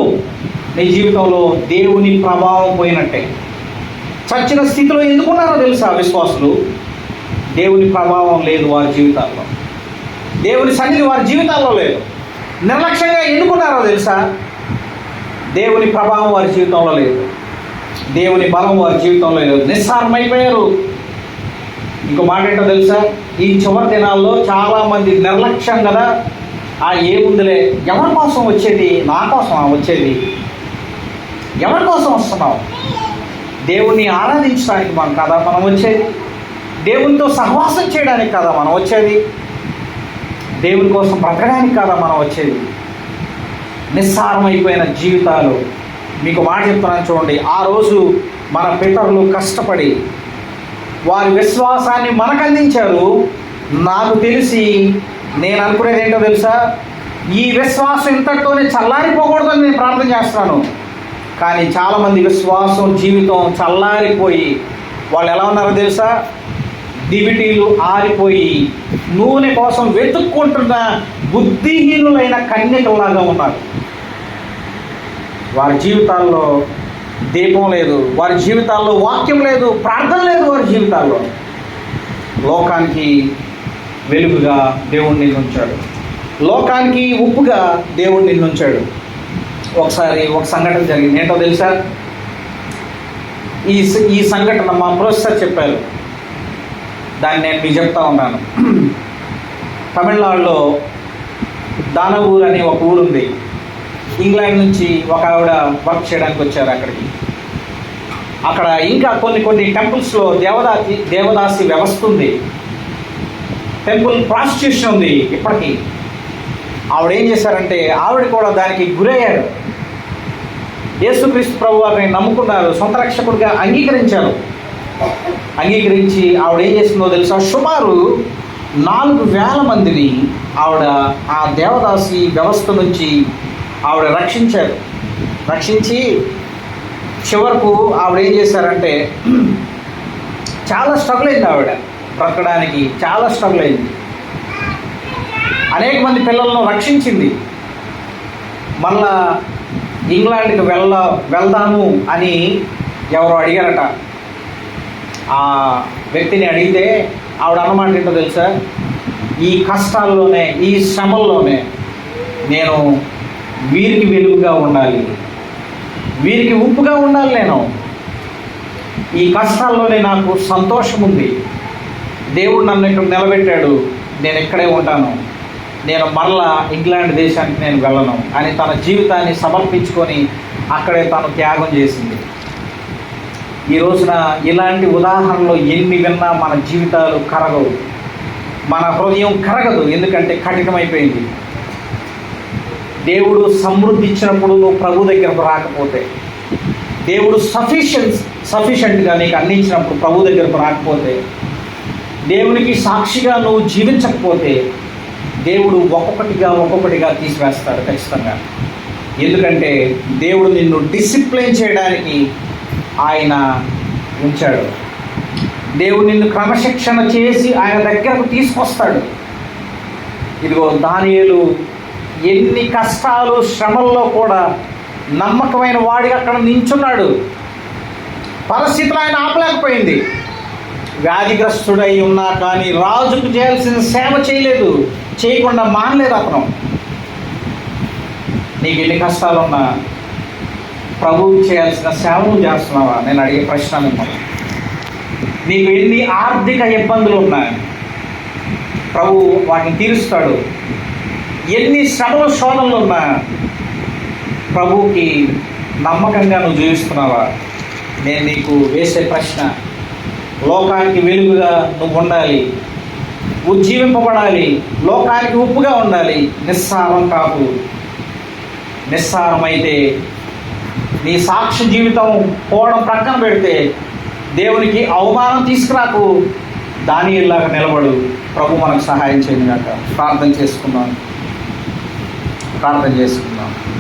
Speaker 1: నీ జీవితంలో దేవుని ప్రభావం పోయినట్టే. చచ్చిన స్థితిలో ఎందుకున్నారో తెలుసా విశ్వాసులు? దేవుని ప్రభావం లేదు వారి జీవితాల్లో, దేవుని సన్నిధి వారి జీవితాల్లో లేదు. నిర్లక్ష్యంగా ఎందుకున్నారో తెలుసా? దేవుని ప్రభావం వారి జీవితంలో లేదు, దేవుని బలం వారి జీవితంలో లేదు, నిస్సారమైపోయారు. ఇంకో మాట ఏంటో తెలుసా? ఈ చివరి దినాల్లో చాలామంది నిర్లక్ష్యం కదా, ఏముందిలే, ఎవరి కోసం వచ్చేది? నా కోసం వచ్చేది. ఎవరి కోసం వస్తున్నావు? దేవుణ్ణి ఆరాధించడానికి మనం కదా మనం వచ్చేది, దేవునితో సహవాసం చేయడానికి కదా మనం వచ్చేది, దేవుని కోసం బ్రతకడానికి కదా మనం వచ్చేది. నిస్సారమైపోయిన జీవితాలు. మీకు మాట చెప్తున్నాను చూడండి, ఆ రోజు మన పితరులు కష్టపడి వారి విశ్వాసాన్ని మనకు అందించారు. నాకు తెలిసి నేను అనుకునేది ఏంటో తెలుసా? ఈ విశ్వాసం ఇంతటితోనే చల్లారిపోకూడదని నేను ప్రార్థన చేస్తాను. కానీ చాలామంది విశ్వాసం జీవితం చల్లారిపోయి వాళ్ళు ఎలా ఉన్నారో తెలుసా? దివిటీలు ఆరిపోయి నూనె కోసం వెతుక్కుంటున్న బుద్ధిహీనులైన కన్యకలాగా ఉన్నారు. వారి జీవితాల్లో దీపం లేదు, వారి జీవితాల్లో వాక్యం లేదు, ప్రార్థన లేదు. వారి జీవితాల్లో లోకానికి వెలుగుగా దేవుడు నిన్నుంచాడు, లోకానికి ఉప్పుగా దేవుడు నిన్నుంచాడు. ఒకసారి ఒక సంఘటన జరిగింది. ఏంటో తెలుసా? ఈ సంఘటన మా ప్రొఫెసర్ చెప్పారు, దాన్ని నేను మీకు చెప్తా ఉన్నాను. తమిళనాడులో దానవూరు అనే ఒక ఊరుంది. ఇంగ్లాండ్ నుంచి ఒక ఆవిడ వర్క్ చేయడానికి వచ్చారు అక్కడికి. అక్కడ ఇంకా కొన్ని టెంపుల్స్లో దేవదాసి వ్యవస్థ ఉంది, టెంపుల్ ప్రాస్టిట్యూషన్ ఉంది ఇప్పటికీ. ఆవిడ ఏం చేశారంటే ఆవిడ కూడా దానికి గురయ్యారు. యేసుక్రీస్తు ప్రభు వారిని నమ్ముకున్నారు, సొంత రక్షకుడిగా అంగీకరించి ఆవిడ ఏం చేసిందో తెలుసా? సుమారు 4,000 మందిని ఆవిడ ఆ దేవదాసి వ్యవస్థ నుంచి ఆవిడ రక్షించి చివరకు ఆవిడ ఏం చేశారంటే చాలా స్ట్రగుల్ అయింది. ఆవిడ బ్రతకడానికి చాలా స్ట్రగుల్ అయింది. అనేక మంది పిల్లలను రక్షించింది. మళ్ళా ఇంగ్లాండ్కి వెళ్దాము అని ఎవరో అడిగారట. ఆ వ్యక్తిని అడిగితే ఆవిడ అన్నమాట ఏంటో తెలుసా? ఈ కష్టాల్లోనే, ఈ శ్రమల్లోనే నేను వీరికి వెలుగుగా ఉండాలి, వీరికి ఉప్పుగా ఉండాలి. నేను ఈ కష్టాల్లోనే నాకు సంతోషం ఉంది. దేవుడు నన్ను ఇక్కడ నిలబెట్టాడు, నేను ఇక్కడే ఉంటాను, నేను మరలా ఇంగ్లాండ్ దేశానికి నేను వెళ్ళను అని తన జీవితాన్ని సమర్పించుకొని అక్కడే తను త్యాగం చేసింది. ఈ రోజున ఇలాంటి ఉదాహరణలు ఎన్ని విన్నా మన జీవితాలు కరగవు, మన హృదయం కరగదు. ఎందుకంటే కఠినమైపోయింది. దేవుడు సమృద్ధి ఇచ్చినప్పుడు నువ్వు ప్రభు దగ్గరకు రాకపోతే, దేవుడు సఫిషియెంట్గా నీకు అందించినప్పుడు ప్రభు దగ్గరకు రాకపోతే, దేవునికి సాక్షిగా నువ్వు జీవించకపోతే దేవుడు ఒక్కొక్కటిగా తీసివేస్తాడు ఖచ్చితంగా. ఎందుకంటే దేవుడు నిన్ను డిసిప్లిన్ చేయడానికి ఆయన ఉంచాడు. దేవుడు నిన్ను క్రమశిక్షణ చేసి ఆయన దగ్గరకు తీసుకొస్తాడు. ఇదిగో దానియేలు ఎన్ని కష్టాలు శ్రమల్లో కూడా నమ్మకమైన వాడిగా అక్కడ నించున్నాడు. పరిస్థితులు ఆయన ఆపలేకపోయింది. వ్యాధిగ్రస్తుడై ఉన్నా కానీ రాజుకు చేయాల్సిన సేవ చేయకుండా మానలేదు అతను. నీకు ఎన్ని కష్టాలున్నా ప్రభువుకి చేయాల్సిన సేవను చేస్తున్నావా? నేను అడిగే ప్రశ్న మిమ్మల్ని. నీకు ఎన్ని ఆర్థిక ఇబ్బందులు ఉన్నాయి, ప్రభు వాటిని తీరుస్తాడు. ఎన్ని శ్రమల శోధనలు ఉన్నా ప్రభువుకి నమ్మకంగా నువ్వు జీవిస్తున్నావా? నేను నీకు వేసే ప్రశ్న, లోకానికి వెలుగుగా నువ్వు ఉండాలి, ఉజ్జీవింపబడాలి, లోకానికి ఉప్పుగా ఉండాలి. నిస్సారం కాకు. నిస్సారమైతే నీ సాక్షి జీవితం పోవడం ప్రక్కన పెడితే దేవునికి అవమానం తీసుకురాకు. దానియేలులాగా నిలబడు. ప్రభు మనకు సహాయం చేయను గాక. ప్రార్థన చేసుకుందాం.